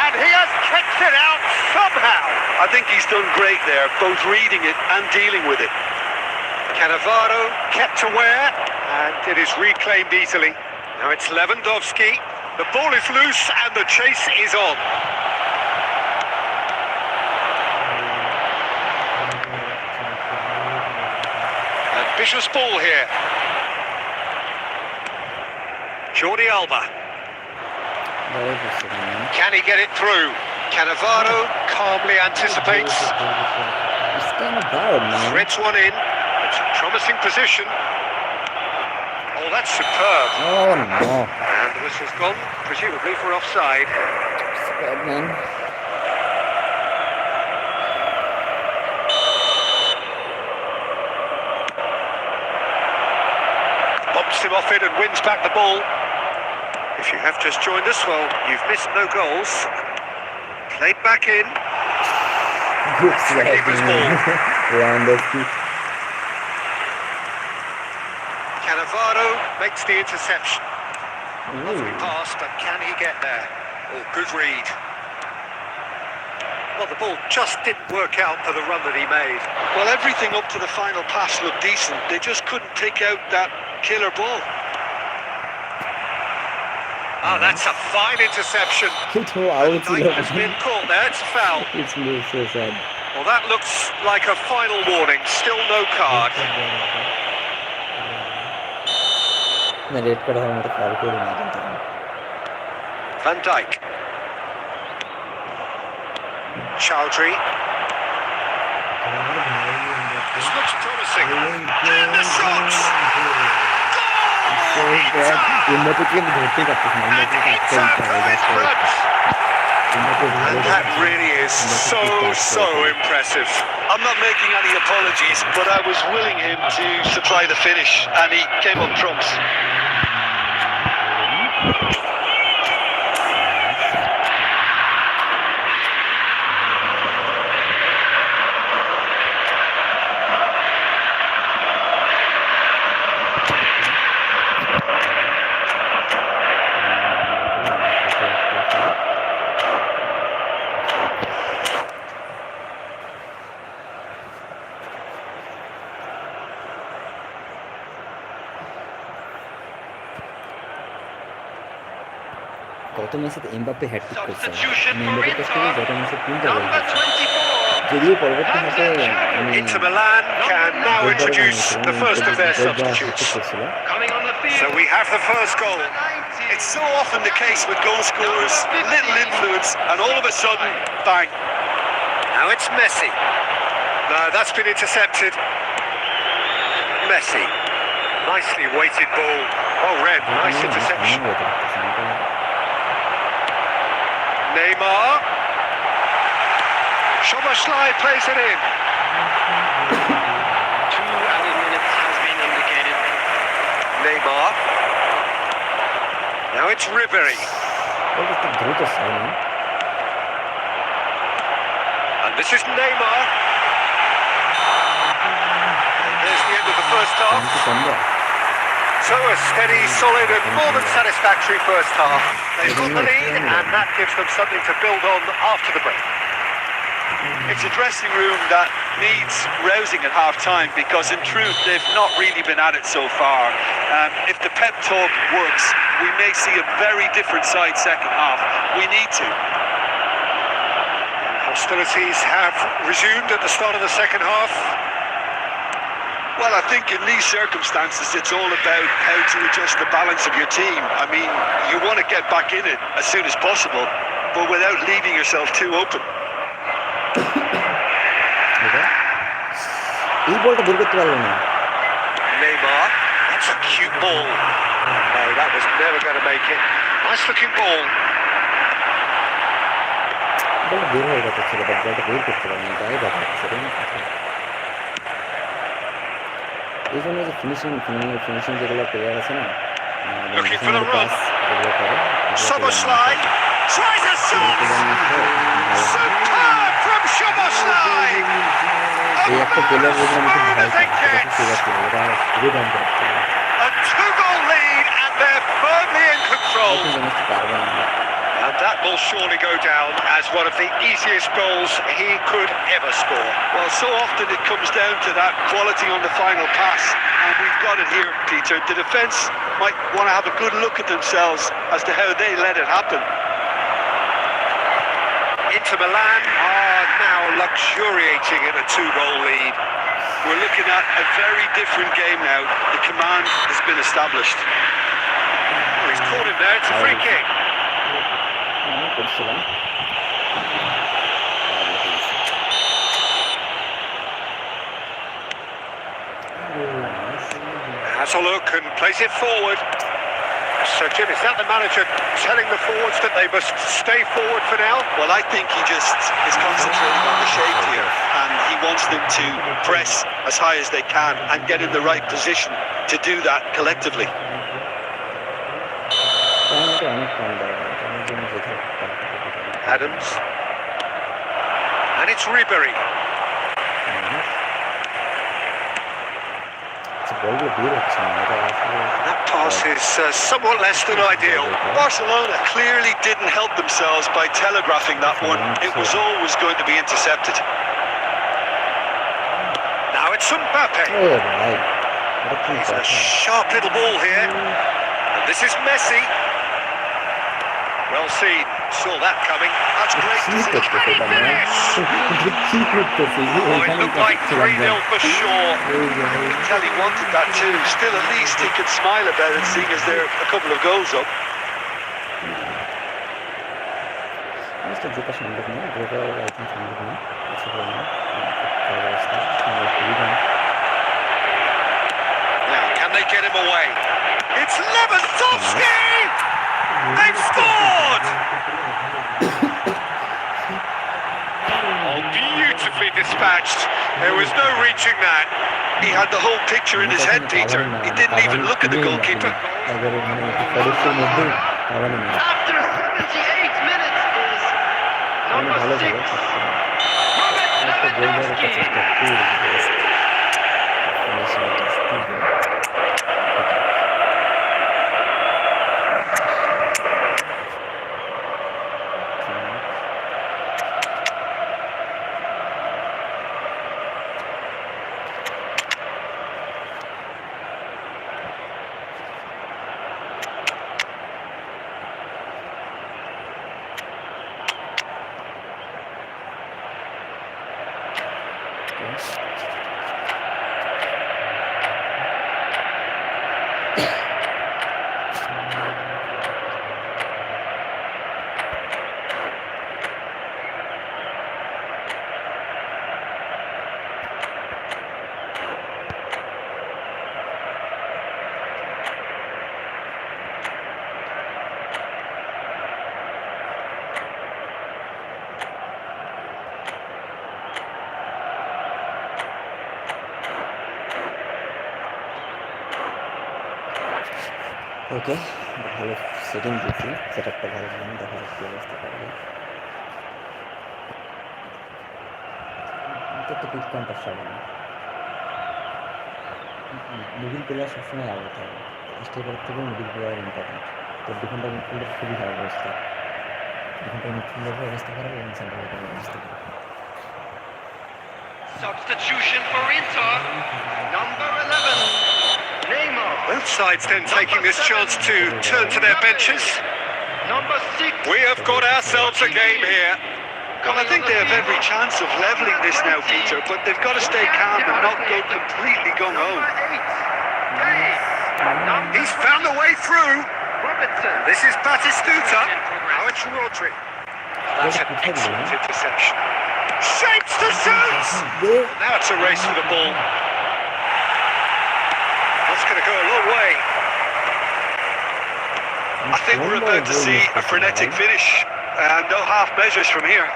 And he has kicked it out somehow. I think he's done great there, both reading it and dealing with it. Cannavaro kept aware, and it is reclaimed easily. Now it's Lewandowski. The ball is loose, and the chase is on. Ambitious ball here. Jordi Alba. Can he get it through? Cannavaro calmly anticipates. It's kind of bad, man. Threads one in. It's a promising position. Oh, that's superb. Oh no. And the whistle's gone, presumably for offside. It's bad, man. Bumps him off it and wins back the ball. If you have just joined us, well, you've missed no goals. Played back in. Good Keeper's ball. Lewandowski. Cannavaro makes the interception. Lovely Ooh. pass, but can he get there? Oh, good read. Well, the ball just didn't work out for the run that he made. Well, everything up to the final pass looked decent. They just couldn't take out that killer ball. Oh, that's a fine interception. Itu out Dyke has been caught there, it's a foul. It's so sad. Well, that looks like a final warning. Still no card. না red করা হওয়ার মতো foul করে না কিন্তু Van Dijk. Chowdhury. This looks promising. And the shot! so bad. উন্নতিকে ধরতে পারতেছ না And it's a great front. And that really is so impressive. I'm not making any apologies, but I was willing him to supply the finish, and he came up trumps. গত ম্যাচে তো Mbappe hat trick করছে, Substitution আমি for এমবাপ্পের কাছ থেকে Inter. গত ম্যাচে 3টা গোল Number পেয়েছি, 24. যদিও পরবর্তী হাফে আমি Inter Milan can now introduce the first of their substitutes. করছিল। Coming on the So field. we have the first goal. It's so often the case with goal scorers, little influence, and all of a sudden, bang. Now it's Messi. No, that's been intercepted. Messi. Nicely weighted ball. Well read. Nice interception. Neymar. Szoboszlai plays it in. 2 added minutes has been indicated. Neymar. Now it's Ribery. বলটা একটু দ্রুত ছিল না, And this is Neymar. And there's the end of the first half. কিন্তু কম দেয়। So a steady, solid and more than satisfactory first half. They've got the lead and that gives them something to build on after the break. It's a dressing room that needs rousing at half-time because in truth they've not really been at it so far. If the pep talk works, we may see a very different side second half. We need to. Hostilities have resumed at the start of the second half. Well, I think in these circumstances it's all about how to adjust the balance of your team. I mean, you want to get back in it as soon as possible, but without leaving yourself too open. এই বলটা বের করতে পারলো না। Neymar. That's a cute ball. No, that was never going to make it. Nice looking ball. বলটা বের হয়ে গেছে ছিল, বাট বলটা বের করতে পারেনি, গায়ে ব্যথা হচ্ছে, তাই না? এই জন্য যে ফিনিশিং যেগুলো প্লেয়ার আছে না, Looking for the run. এগুলো করে Szoboszlai tries a shot. Superb from Szoboszlai. এই একটা প্লেয়ার যদি আমি খুব ভয় পাই, সেটা হচ্ছে সিরাজকে, ওরা খুবই দাম করে। A 2-goal lead and they're firmly in control. কিন্তু জিনিসটা পারবে না। And that will surely go down as one of the easiest goals he could ever score. Well, so often it comes down to that quality on the final pass, and we've got it here, Peter. The defence might want to have a good look at themselves as to how they let it happen. Inter Milan are now luxuriating in a 2-goal lead. We're looking at a very different game now. The command has been established. Oh, he's caught him there. It's a free kick. আমি করছিলাম। Has a look and plays it forward. So, Jim, is that the manager telling the forwards that they must stay forward for now? Well, I think he just is concentrating on the shape here, and he wants them to press as high as they can and get in the right position to do that collectively. অনেক কম দেয়, আমার জন্য যেটা Adams. And it's Ribery. বলগুলো বের হচ্ছে না, এটা আসলে That pass is somewhat less than ideal. Barcelona clearly didn't help themselves by telegraphing that one. It was always going to be intercepted. Now it's Mbappe. ও ভাই, এটা কি It's a কথা? sharp little ball here. And this is Messi. Well seen. Saw that coming. That's great. কি করতেছে এটা না? কি করতেছে? Oh, it looked like 3-0 for sure. Tell he wanted that too. Still, at least he could smile about it, seeing as there are a couple of goals up. জিনিসটা যেটা সম্ভব না, যেটা আই থিঙ্ক সম্ভব না, কিছু হবে না, খারাপ অবস্থা, সম্ভব খুবই কম। Now, can they get him away? It's Lewandowski! They've scored! Oh, beautifully dispatched. There was no reaching that. He had the whole picture in his head, Peter. He didn't even look at the goalkeeper. এগারো মানে সদস্যের মধ্যে পাবেন না। After 78 minutes is আমি number ভালো 6. ভালো Robert একটা গোল দেওয়ার একটা Lewandowski. চেষ্টা করি। ওকে, ভালো সেটিং দিচ্ছি, সেট আপটা ভালো দিলাম, দেখা যাক কি অবস্থা পারবে। তো পিক কাউন্টার সব না, মিডিল প্লেয়ার সবসময় আগে থাকে, স্ট্রাইকার থেকে মিডিল প্লেয়ার ইম্পর্টেন্ট। তো ডিফেন্ডার মিডফিল্ডের খুবই খারাপ অবস্থা, ডিফেন্ডার মিডফিল্ডের অবস্থা খারাপ এবং সেন্টার ব্যাকের অবস্থা খারাপ। Substitution for Inter, number 11, Neymar. Both sides then taking this chance to turn to their benches. Number 6. We have got ourselves a game here. Well, I think they have every chance of levelling this now, Peter, but they've got to stay calm and not go completely gung-ho. He's found a way through. Robertson. This is Batistuta. Now it's Rodri. That's an excellent interception. Shapes the shoot! Now it's a race for the ball. That's going to go a long way. I think we're about to see a frenetic finish. No half measures from here.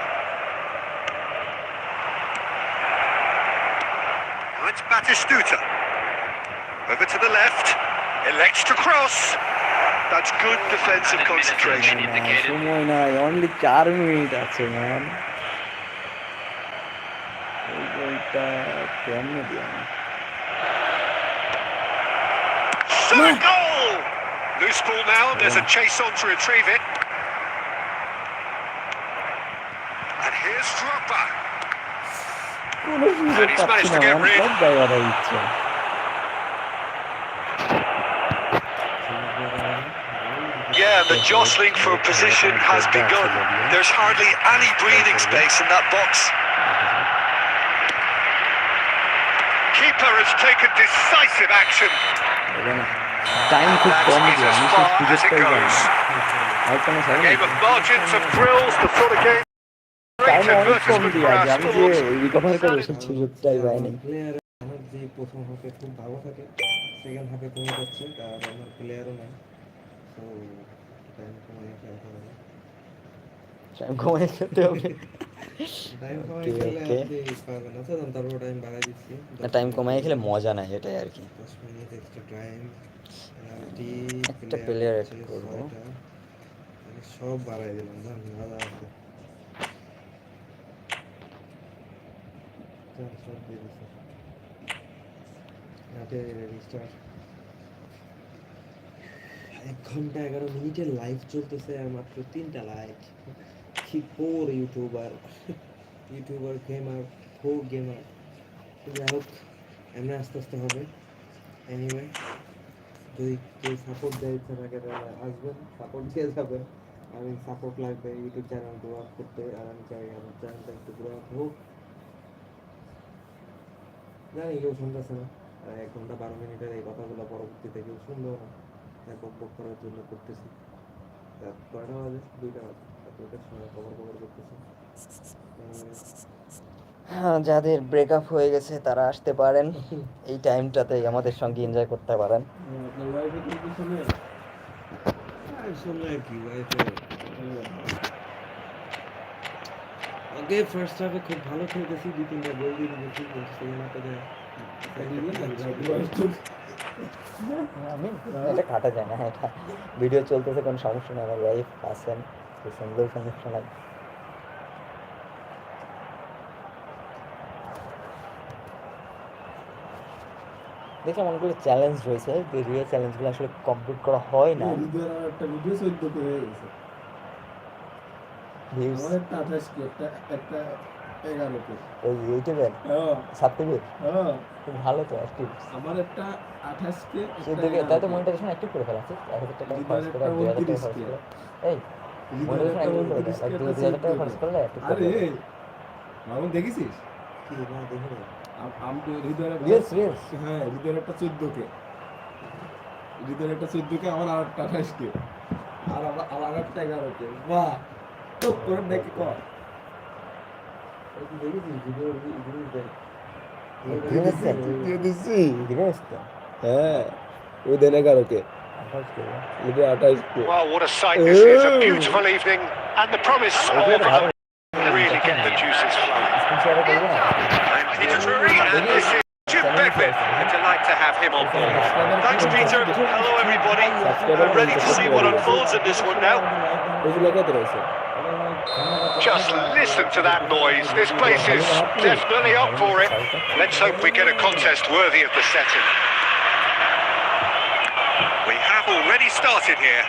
Now it's Batistuta. Over to the left. Elects to cross. That's good defensive concentration. সময় নাই, only 4 minute আছে man. এই গোলটা কেমনে দিলাম? Shot goal! Loose ball now. There's a chase on to retrieve it. And here's Drogba. কোনো সুযোগ he's পাচ্ছি managed না to get ম্যান, rid. সব জায়গায় ইচ্ছে। Yeah, the jostling for position has begun. There's hardly any breathing space in that box. Keeper has taken decisive action. Time খুব That com is দিয়ে as আমি far সুযোগ as it পাই না। goes. আর কোনো A game of margins and thrills, the sort of game. Time Great অনেক কম advertisement দিয়ে for আছে, our আমি যে sport. রিকভার করে সেই সুযোগটাই পাইনি। প্লেয়ার আমার যে প্রথম হাফে খুব ভালো থাকে, সেকেন্ড হাফে কমে যাচ্ছে, আর আমার প্লেয়ারও নাই। তো টাইম কমায় খেলতে হবে। টাইম কমাই খেলতে হবে। টাইম কমায় Okay, খেললে okay. আপনি পারবেন না, তো তারপর টাইম বাড়াই দিচ্ছি। না, টাইম কমাই খেলে মজা নাই, এটাই আর কি। 10 মিনিট এক্সট্রা টাইম, পেনাল্টি, একটা প্লেয়ার অ্যাড করবো। মানে সব বাড়াই দিলাম না, মজা আছে। সব দিয়ে দিচ্ছি। রাতে রিস্টার্ট 1 ঘন্টা 11 মিনিটের লাইভ চলতেছে আর মাত্র 3টা লাইক। কি পোর ইউটিউবার গেমার, গেমার। যাই হোক, আমরা আস্তে আস্তে হবে। এনিওয়ে, যদি কেউ সাপোর্ট দেয় ইচ্ছা থাকে তাহলে আসবেন, সাপোর্ট দিয়ে যাবেন। আমি সাপোর্ট লাগবে ইউটিউব চ্যানেল গ্রো আপ করতে, আর আমি চাই আমার চ্যানেলটা একটু গ্রো আপ হোক। জানি কেউ শুনতেছে না, 1 ঘন্টা 12 মিনিটের এই কথাগুলো পরবর্তীতে কেউ শুনবেও না, বক করার জন্য করতেছি। কয়টা বাজে? 2টা বাজে, 2টার সময় কভার করতেছি। হ্যাঁ, যাদের ব্রেকআপ হয়ে গেছে তারা আসতে পারেন, এই টাইমটাতে আমাদের সঙ্গে এনজয় করতে পারেন। আপনার ওয়াইফে কি শুনে? শুনলে কি ওয়াইফে আগে ফার্স্ট হাফে খুব ভালো খেলতেছি, 2-3টা গোল দিয়ে দিয়েছি, কিন্তু সেকেন্ড হাফে আমি এটা কাটা যায় না, এটা ভিডিও চলতেছে, কোনো সমস্যা নেই। আমার ওয়াইফ আছেন, সুন্দর সমস্যা নাই। দেখলাম অনেকগুলো চ্যালেঞ্জ রয়েছে, রিয়েল চ্যালেঞ্জগুলো আসলে কমপ্লিট করা হয় না। একটা ভিডিও 14 হয়ে গেছে, ভিউজ আমার একটা 28 কে, একটা 11 কে। ওই ইউটিউবে সাবস্ক্রাইব খুব ভালো তো, অ্যাক্টিভ। আমার একটা 28 কে, তাই তো মনিটাইজেশন অ্যাক্টিভ করে ফেলা আছে, 1000 টাকা খরচ করে, 2000 টাকা খরচ করে, এই মনিটাইজেশন অ্যাক্টিভ করে দেয়, 2000 টাকা খরচ করলে অ্যাক্টিভ করে দেয়। আরে মামুন দেখেছিস কি? না দেখি না। আমি তো হৃদয়ের রিলস হ্যাঁ, হৃদয়ের একটা 14 কে, আমার আর একটা 28 কে, আর আমার একটা 11 কে। বাহ, তো করে দেখি কর। এই দেখেছিস ভিডিও দেখ। হ্যাঁ, ওই দেন 11 কে, 28 কে। Well, what a sight this is. A beautiful evening and the promise of really get the juices flowing. It's very, and this is Jim Begbet. A delight to have him on board. Thanks, Peter. Hello, everybody. I'm ready to see what unfolds in this one now. Just listen to that noise. This place is definitely up for it. Let's hope we get a contest worthy of the setting. We have already started here.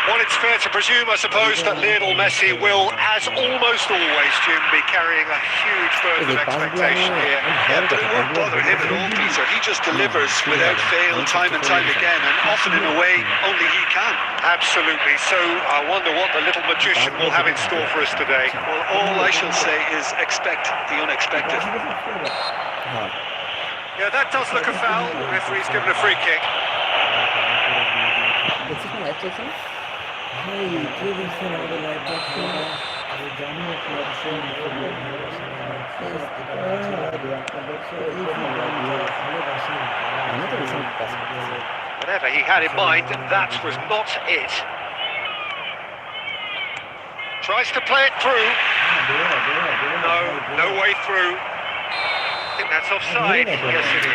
Well, it's fair to presume, I suppose, that Lionel Messi will, as almost always, Jim, be carrying a huge burden of expectation here. Yeah, but it won't bother him at all, Peter. He just delivers without fail, time and time again, and often in a way only he can. Absolutely. So I wonder what the little magician will have in store for us today. Well, all I shall say is expect the unexpected. Yeah, that does look a foul. The referee's given a free kick. Whatever he had in mind, that was not it. Tries to play it through. No way through. I think that's offside. Yes, it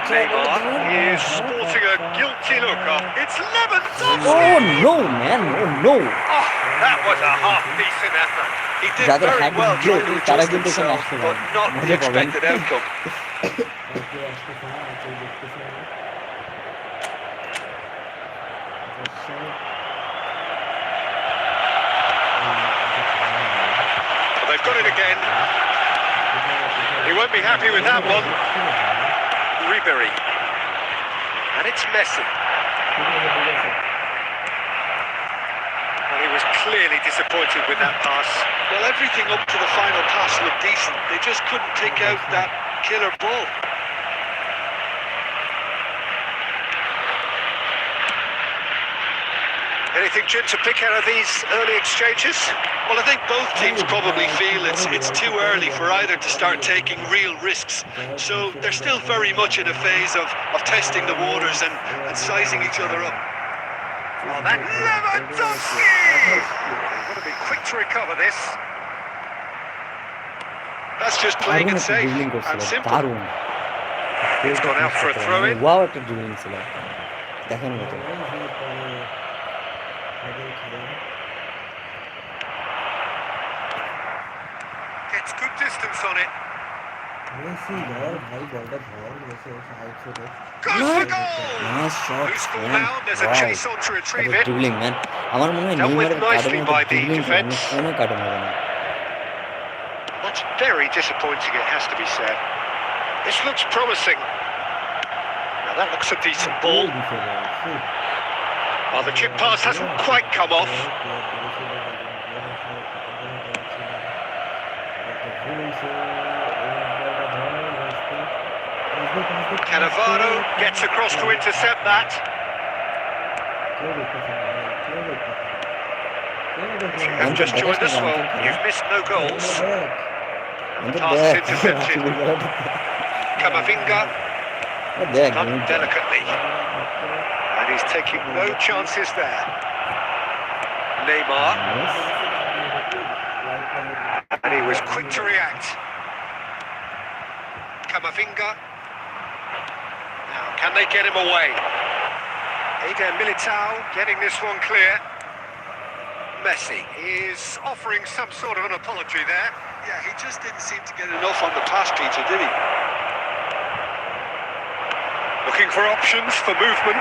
Neymar is sporting a guilty look. It's Lewandowski. Oh no, man! Oh no! Oh, that was a half-decent effort. He did very well trying to adjust himself, but not the expected outcome. They've got it again. He won't be happy with that one. Ribery. And it's Messi. Well, he was clearly disappointed with that pass. Well, everything up to the final pass looked decent. They just couldn't pick out that killer ball. Anything, Jim, to pick out of these early exchanges? Well, I think both teams probably feel it's too early for either to start taking real risks. So they're still very much in a phase of testing the waters and sizing each other up. Oh, that Lewandowski! Got to be quick to recover this. That's just playing it safe and simple. It's gone out for a throw-in. Wow, একটা dribbling ছিল দেখানোর মতো Gets good distance on it. Goes for goal! Nice shot, Loose ball man. now, there's a chase on to retrieve it. Dribbling man আমার মনে হয় Dealt with নেইমারের nicely by the defence. কোনো কাটানো হবে না That's very disappointing, it has to be said. This looks promising. Now that looks a decent ball. Well, the chip pass hasn't quite come off. Cannavaro gets across to intercept that. If you have just joined us, well, you've missed no goals. And the pass is intercepted. Camavinga, done delicately. And he's taking no chances there. Neymar. And he was quick to react. Camavinga. Now, can they get him away? Eder Militao getting this one clear. Messi is offering some sort of an apology there. Yeah, he just didn't seem to get enough on the pass, Peter, did he? Looking for options for movement.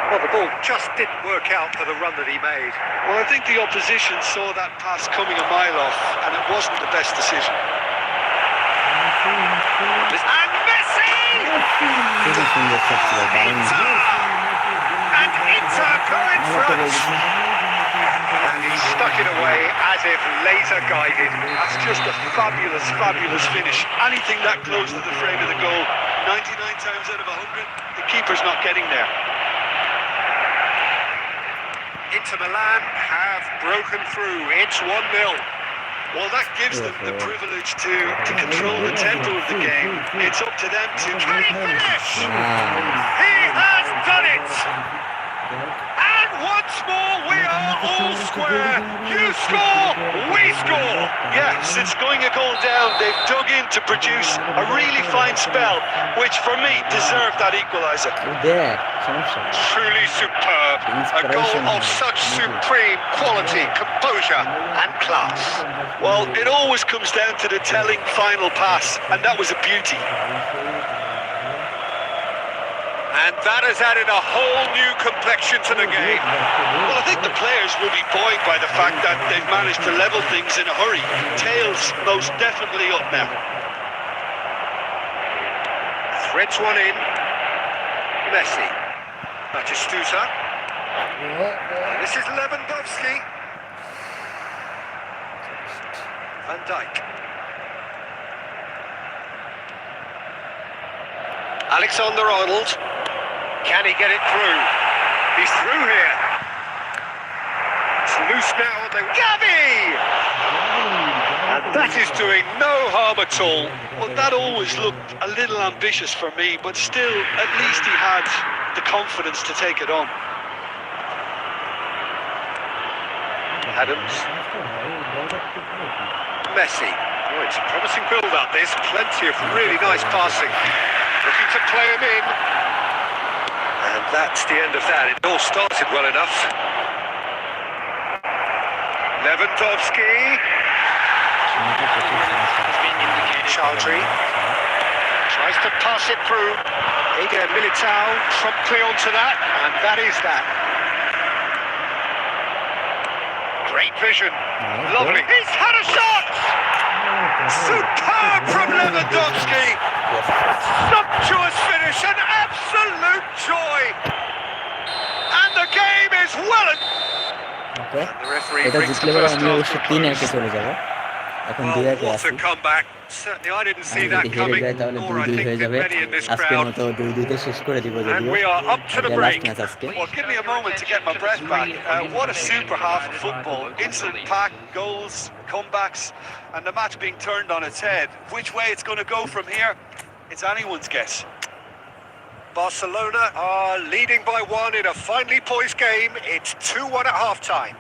Well, the ball just didn't work out for the run that he made. Well, I think the opposition saw that pass coming a mile off, and it wasn't the best decision. And Messi! And Inter go in front! And he stuck it away as if laser guided. That's just a fabulous, fabulous finish. Anything that close to the frame of the goal, 99 times out of 100, the keeper's not getting there. Inter Milan have broken through. It's 1-0. Well, that gives them the privilege to control the tempo of the game. It's up to them to... Can he finish? Ah, He has done it! And once more, we are all square. You score, we score. Yeah, since going a goal down, they've dug in to produce a really fine spell, which for me deserved that equaliser. there, সমস্যা Truly superb. A goal of such supreme quality, composure, and class. Well, it always comes down to the telling final pass, and that was a beauty. And that has added a whole new complexion to the game. Well, I think the players will be buoyed by the fact that they've managed to level things in a hurry. Tails most definitely up now. Threads one in. Messi. Batistuta. This is Lewandowski. Van Dijk. Alexander-Arnold. Can he get it through? He's through here. It's loose now. Gavi! And that is doing no harm at all. Well, that always looked a little ambitious for me, but still, at least he had the confidence to take it on. Adams. Messi. Oh, it's a promising build-up. There's plenty of really nice passing. Looking to play him in. And that's the end of that. It all started well enough. Lewandowski. Chaldry. Tries to pass it through. Eder Militao promptly onto that. And that is that. Great vision. Lovely. He's had a shot! Superb from Lewandowski! Sumptuous finish, an absolute joy! And the game is well... okay And the referee এটা brings the জিতলে first আমি half অবশ্য to a 3-1 close. চলে যাব এখন Well, 2-1 what আছি a comeback. Certainly I didn't see আমি that যদি হেরে coming, যাই তাহলে nor I 2-2 think হয়ে did যাবে many in this আজকের crowd. মতো 2-2 তে শেষ করে দিব And যদিও we are up to the এটা লাস্ট break. ম্যাচ আজকে Well, give me a moment to get my breath back. What a super half of football. Instant pack, goals, comebacks, and the match being turned on its head. Which way it's going to go from here, it's anyone's guess. Barcelona are leading by 1 in a finely poised game. It's 2-1 at half-time.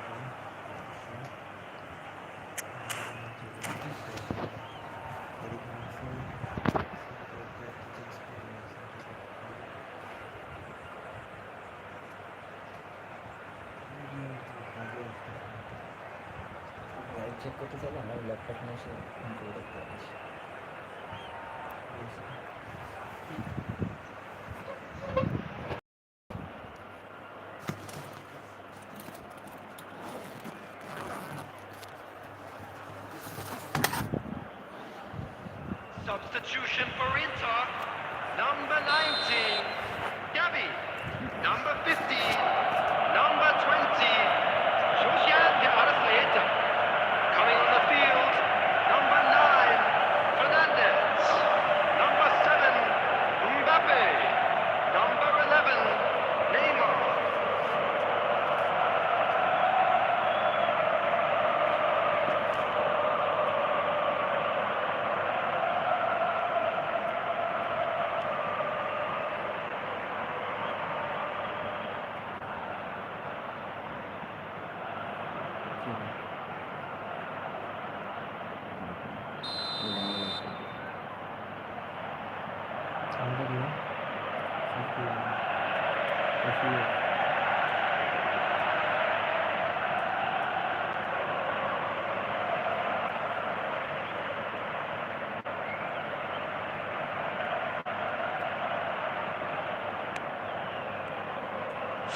Check করতে চাইলে আমার laptop নিয়ে এসে phone করে দেখতে পারিস Substitution for Inter. Number 19, Gavi. Number 15, number 20, Sofiane de Arrascaeta. Coming on the field, number 9, Fernandez. Number 7, Mbappe. Number 11, Neymar.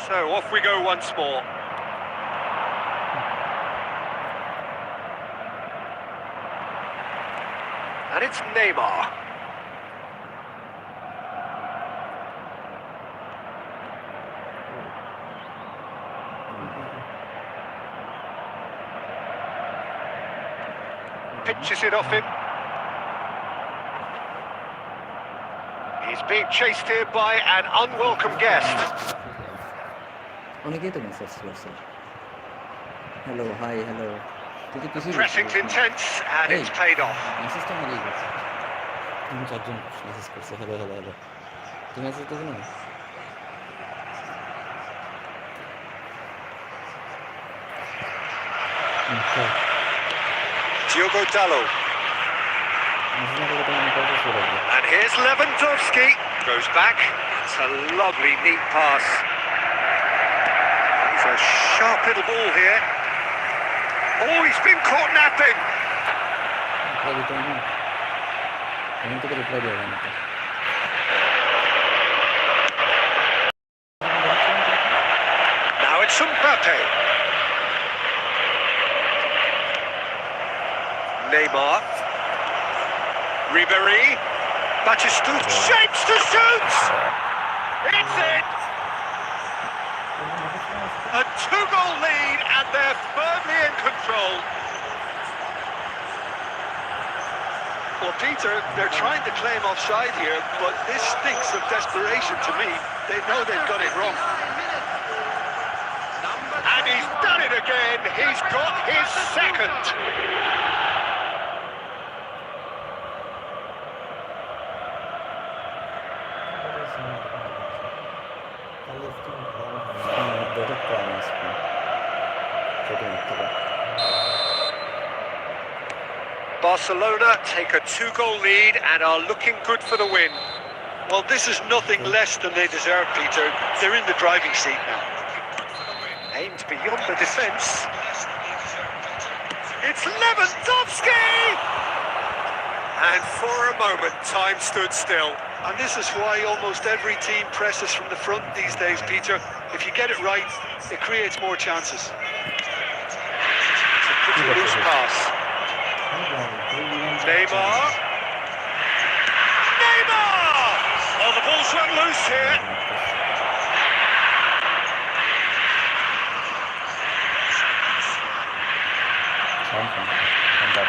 So off we go once more. And it's Neymar. Pitches it off him. He's being chased here by an unwelcome guest. অনেকেই তো message করছে hello, high, hello. তুই তো কিছুই Pressing's বলছিস না। intense and এই, it's paid off. মেসেজটা হারিয়ে গেছে। ৩-৪ জন মেসেজ করছে, হ্যালো, হ্যালো, হ্যালো। তুই মেসেজ দেখি না? কর। Diogo Dallo. মেসেজ না করলে তো আমি কল শুরু করবো। And here's Lewandowski. Goes back. It's a lovely, neat pass. He's a sharp little ball here. Oh, he's been caught napping. Reply দিতে হয় না? এখান থেকে রিপ্লাই দেওয়া যায় না তো। Now it's Mbappe. Neymar. Ribéry. Batistuta shapes to shoot. It's it. A 2-goal lead and they're firmly in control. Well, Peter, they're trying to claim offside here, but this stinks of desperation to me. They know they've got it wrong. And he's done it again. He's got his second. দেখে কম আসবে। সেটা মিথ্যে কথা। Barcelona take a 2-goal lead and are looking good for the win. Well, this is nothing less than they deserve, Peter. They're in the driving seat now. Aimed beyond the defence. It's Lewandowski! And for a moment, time stood still. And this is why almost every team presses from the front these days, Peter. If you get it right, it creates more chances. It's a pretty loose pass. Neymar. Neymar! Oh, the ball's run loose here. That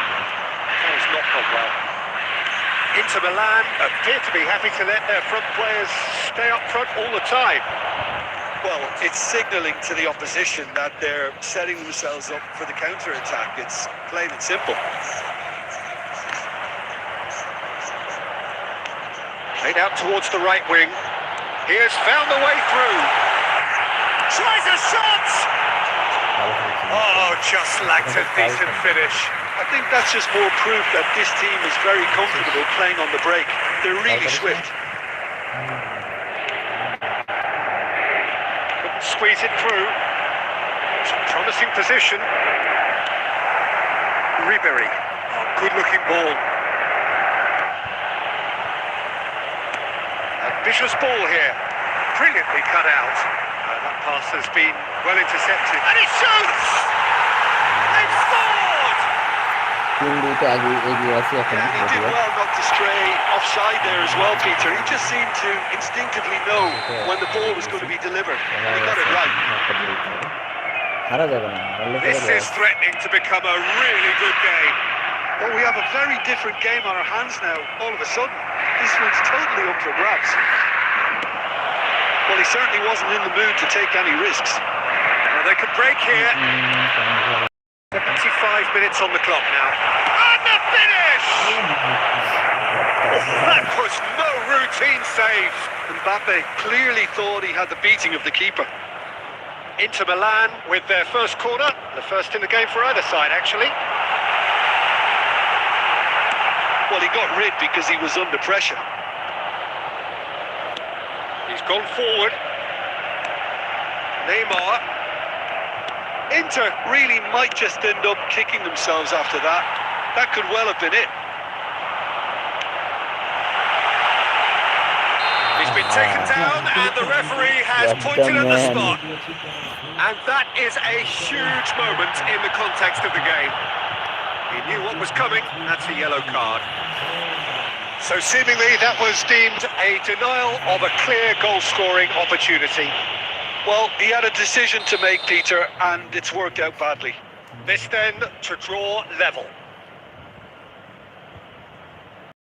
has not gone well. Inter Milan appear to be happy to let their front players stay up front all the time. Well, it's signalling to the opposition that they're setting themselves up for the counter-attack. It's plain and simple. Played out towards the right wing. He has found the way through. Tries a shot! Oh, just lacked a decent finish. I think that's just more proof that this team is very comfortable playing on the break. They're really swift. Couldn't squeeze it through. It's a promising position. Ribéry. Oh, good-looking ball. Ambitious ball here. Brilliantly cut out. That pass has been well intercepted. And he shoots! They've scored! 3-2 আগে এগিয়ে আছে এখন Yeah, he did well not to stray offside there as well, Peter. He just seemed to instinctively know when the ball was going to be delivered. And he got it right. হারা যাবে না। This is threatening to become a really good game. But we have a very different game on our hands now, all of a sudden. This one's totally up for grabs. Well, he certainly wasn't in the mood to take any risks. Well, they could break here. 75 minutes on the clock now. And the finish! That was no routine save. Mbappe clearly thought he had the beating of the keeper. Inter Milan with their first corner. The first in the game for either side, actually. Well, he got rid because he was under pressure. He's gone forward. Neymar. Inter really might just end up kicking themselves after that. That could well have been it. He's been taken down and the referee has pointed at the spot. And that is a huge moment in the context of the game. He knew what was coming. That's a yellow card. So seemingly that was deemed a denial of a clear goal-scoring opportunity. Well, he had a decision to make, Peter, and it's worked out badly. This then to draw level.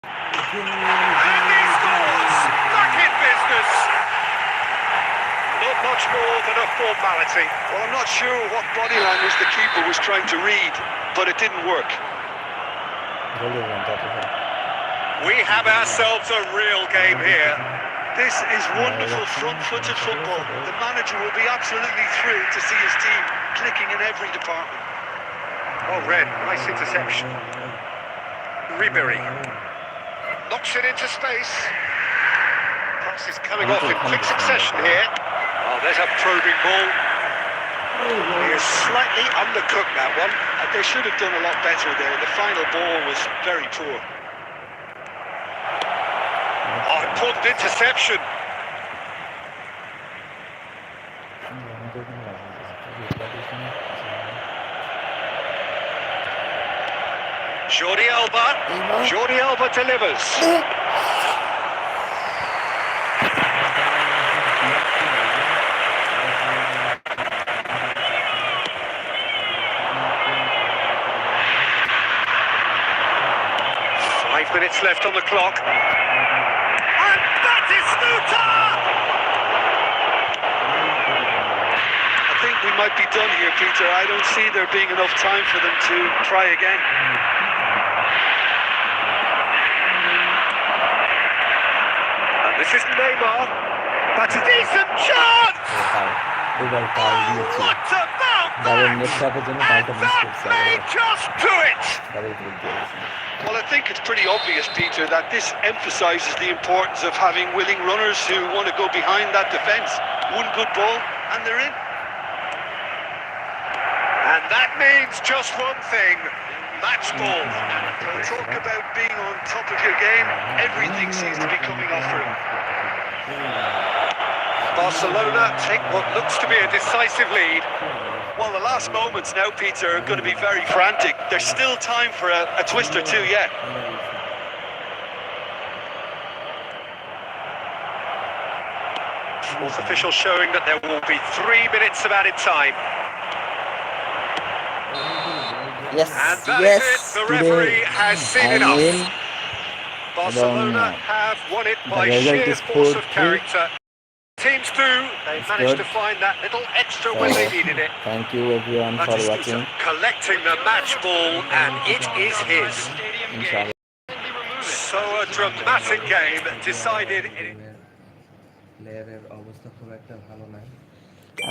And he scores! Back in business! Not much more than a formality. Well, I'm not sure what body language the keeper was trying to read, but it didn't work. We have ourselves a real game here. This is wonderful front-footed football. The manager will be absolutely thrilled to see his team clicking in every department. Well read, nice interception. Ribery knocks it into space. Pass is coming off in quick succession here. Oh, there's a probing ball. He is slightly undercooked, that one. They should have done a lot better there. The final ball was very poor. Oh, important interception. Jordi Alba. Jordi Alba delivers. 5 minutes left on the clock. And Batistuta! I think we might be done here, Peter. I don't see there being enough time for them to try again. And this is Neymar. That's a decent chance! What What about that? And that may just do it! Well, I think it's pretty obvious, Peter, that this emphasises the importance of having willing runners who want to go behind that defence. One good ball, and they're in. And that means just one thing, match ball. Talk about being on top of your game. Everything seems to be coming off for him. Barcelona take what looks to be a decisive lead. Well, the last moments now, Peter, are going to be very frantic. There's still time for a twist or two yet. Fourth official showing that there will be 3 minutes of added time. Yes, And that yes, is it. The today referee has seen I enough. win. Barcelona have won it by the result sheer is force of 4-3. character. Teams do. They It's managed good. to find that little extra when they needed it. Thank you everyone for watching. Collecting the match ball, and it is his. Inshallah. So a dramatic game decided in... প্লেয়ারের অবস্থা খুব একটা ভালো নাই।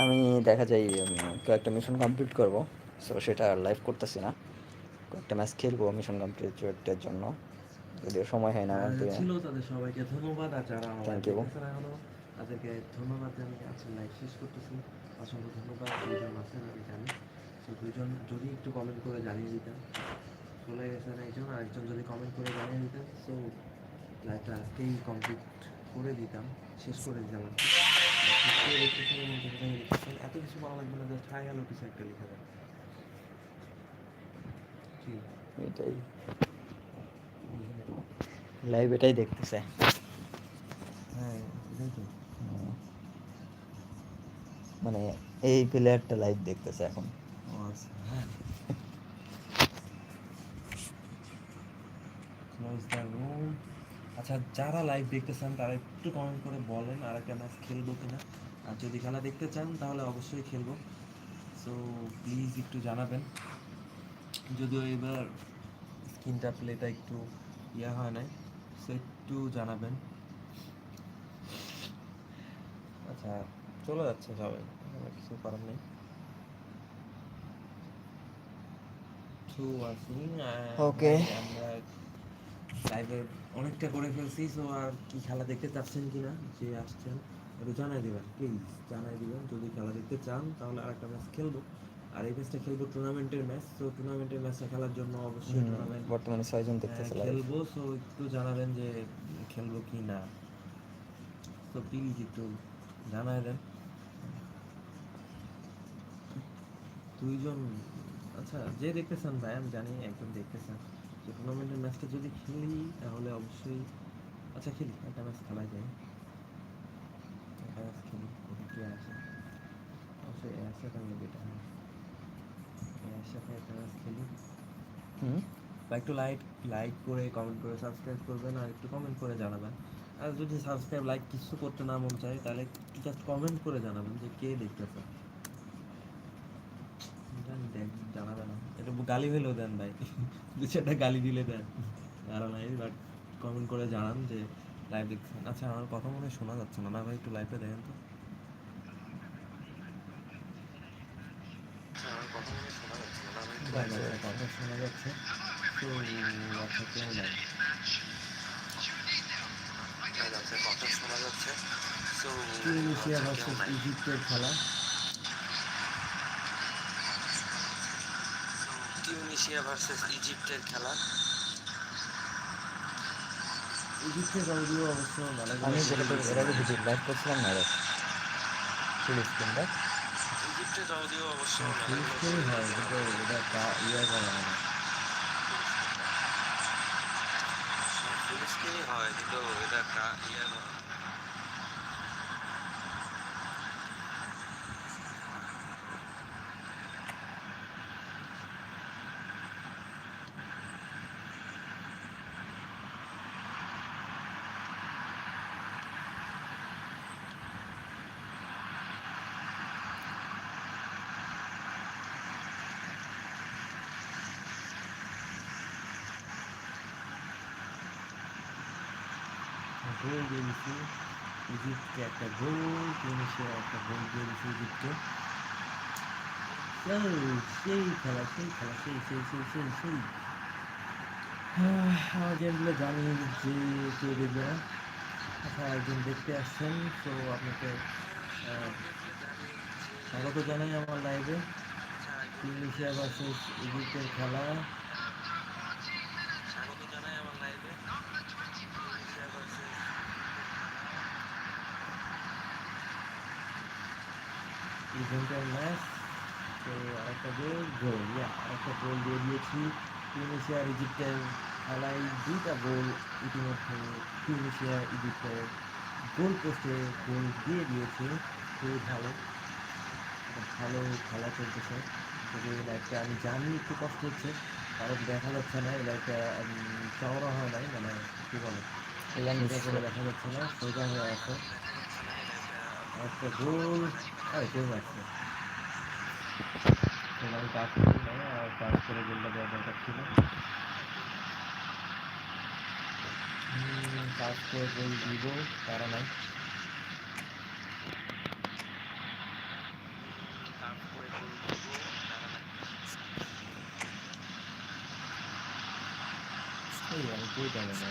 আমি দেখা যায় কয়েকটা মিশন কমপ্লিট করব, সো সেটা লাইভ করতেছি না। কয়েকটা ম্যাচ খেলবো মিশন কমপ্লিটের জন্য, যদিও সময় হয় না আমার। ছিল তাদের সবাইকে ধন্যবাদ, আর যারা আমার Thank you. দেখতেছেন এখনো তাদেরকে ধন্যবাদ জানিয়ে আজকে লাইভ শেষ করতেছি। অসংখ্য ধন্যবাদ। দুইজন আছেন আমি জানি, তো দুইজন যদি একটু কমেন্ট করে জানিয়ে দিতেন। চলে গেছেন একজন, আর একজন যদি কমেন্ট করে জানিয়ে দিতেন, সো লাইভটা আজকেই কমপ্লিট করে দিতাম, শেষ করে দিতাম আর কি। এত কিছু বলা লাগবে না, জাস্ট হাই হ্যালো কিছু একটা লিখে দেন। এটাই লাইভ, এটাই দেখতেছে। হ্যাঁ এটাই তো। মানে এই প্লেয়ারটা লাইভ দেখতেছে এখন। আচ্ছা হ্যাঁ, ক্লোজ দ্য রুম। আচ্ছা, যারা লাইভ দেখতেছেন তারা একটু কমেন্ট করে বলেন আর একটা ম্যাচ খেলবো কিনা, আর যদি খেলা দেখতে চান তাহলে অবশ্যই খেলবো। সো প্লিজ একটু জানাবেন। যদিও এবার স্ক্রিনটা প্লেটা একটু ইয়া হয় নাই, সো একটু জানাবেন। আচ্ছা, চলে যাচ্ছে সবাই, কিছু করার নেই। ওকে, আমরা লাইভে অনেকটা করে ফেলছি, সো আর কি খেলা দেখতে চাচ্ছেন কিনা, যে আসছেন একটু জানাই দিবেন, প্লিজ জানাই দিবেন। যদি খেলা দেখতে চান তাহলে আর একটা ম্যাচ খেলবো, আর এই ম্যাচটা খেলবো টুর্নামেন্টের ম্যাচ। তো টুর্নামেন্টের ম্যাচটা খেলার জন্য অবশ্যই টুর্নামেন্ট বর্তমানে 6 জন দেখতেছে লাইভ। খেলবো, সো একটু জানাবেন যে খেলবো কি না, তো প্লিজ একটু জানাই দেন। দুইজন, আচ্ছা যে দেখতেছেন ভাই, আমি জানি একজন দেখতেছেন, তো টুর্নামেন্টের ম্যাচটা যদি খেলি তাহলে অবশ্যই, আচ্ছা খেলি, একটা ম্যাচ খেলা যায়, একটা ম্যাচ খেলি, কে আসে, অবশ্যই এর সাথে আমি যেটা এর সাথে একটা ম্যাচ খেলি। বা একটু লাইক করে কমেন্ট করে সাবস্ক্রাইব করবেন আর একটু কমেন্ট করে জানাবেন। আর যদি সাবস্ক্রাইব লাইক কিছু করতে না মন চায় তাহলে জাস্ট কমেন্ট করে জানাবেন যে কে দেখতেছে, জানাবেন না, এটা গালি হইলেও দেন ভাই, দু চারটা গালি দিলে দেন, আরো নাই, বাট কমেন্ট করে জানান যে লাইভ দেখছেন। আচ্ছা আমার কথা মনে হয় শোনা যাচ্ছে না, না ভাই একটু লাইভে দেখেন তো। আমার কথা মনে হয় শোনা যাচ্ছে না, না ভাই একটু লাইভে কথা শোনা যাচ্ছে তো। আচ্ছা কেউ নাই, আচ্ছা কথা শোনা যাচ্ছে তো। টিউনিশিয়া ভার্সেস ইজিপ্টের খেলা, টিউনিশিয়া ভার্সেস ইজিপ্টের খেলা। ইজিপ্টের অডিও অবশ্য ভালো, আমি যেটা তো এর আগে ভিডিও লাইভ করছিলাম না রে, ফুল স্ক্রিন দেখ। ইজিপ্টের অডিও অবশ্য ফিলিস্তিনি হয় কিন্তু এটা ইয়ে করা হয় না, ফিলিস্তিনি হয় কিন্তু এটা ইয়ে করা হয় না। গোল দিয়ে দিচ্ছি ইজিপ্টকে, একটা গোল, টিউনিশিয়া একটা গোল দিয়ে দিচ্ছি ইজিপ্টকে। সেই খেলা, সেই খেলা, সেই সেই সেই সেই সেই আমার গেমগুলো জানি যে কেউ দেখবে না। আচ্ছা একজন দেখতে আসছেন, তো আপনাকে স্বাগত জানাই আমার লাইভে। টিউনিশিয়া ভার্সেস ইজিপ্টের খেলা, স্বাগত জানাই আমার লাইভে। টিউনিশিয়া ভার্সেস ইভেন্টের ম্যাচ, তো আরেকটা গোল আরেকটা গোল দিয়ে দিয়েছি। টিউনিশিয়া আর ইজিপ্টের খেলায় দুইটা গোল ইতিমধ্যে টিউনিশিয়া ইজিপ্টের গোল পোস্টে গোল দিয়ে দিয়েছে। খুবই ভালো, ভালো খেলা চলতেছে। তবে এই লাইটটা আমি জানি একটু কষ্ট হচ্ছে, কারণ দেখা যাচ্ছে না, এই লাইটটা চওড়া হয় নাই, মানে কী বলে সোজা করে দেখা যাচ্ছে না, সোজা হয়ে আছে। একটা গোল, গোল আছে, আমি পাস করি নাই, আর পাস করে গোলটা দেওয়ার দরকার ছিল। পাস করে গোল দিব, তারা নাই। এই আমি কই যাবো না,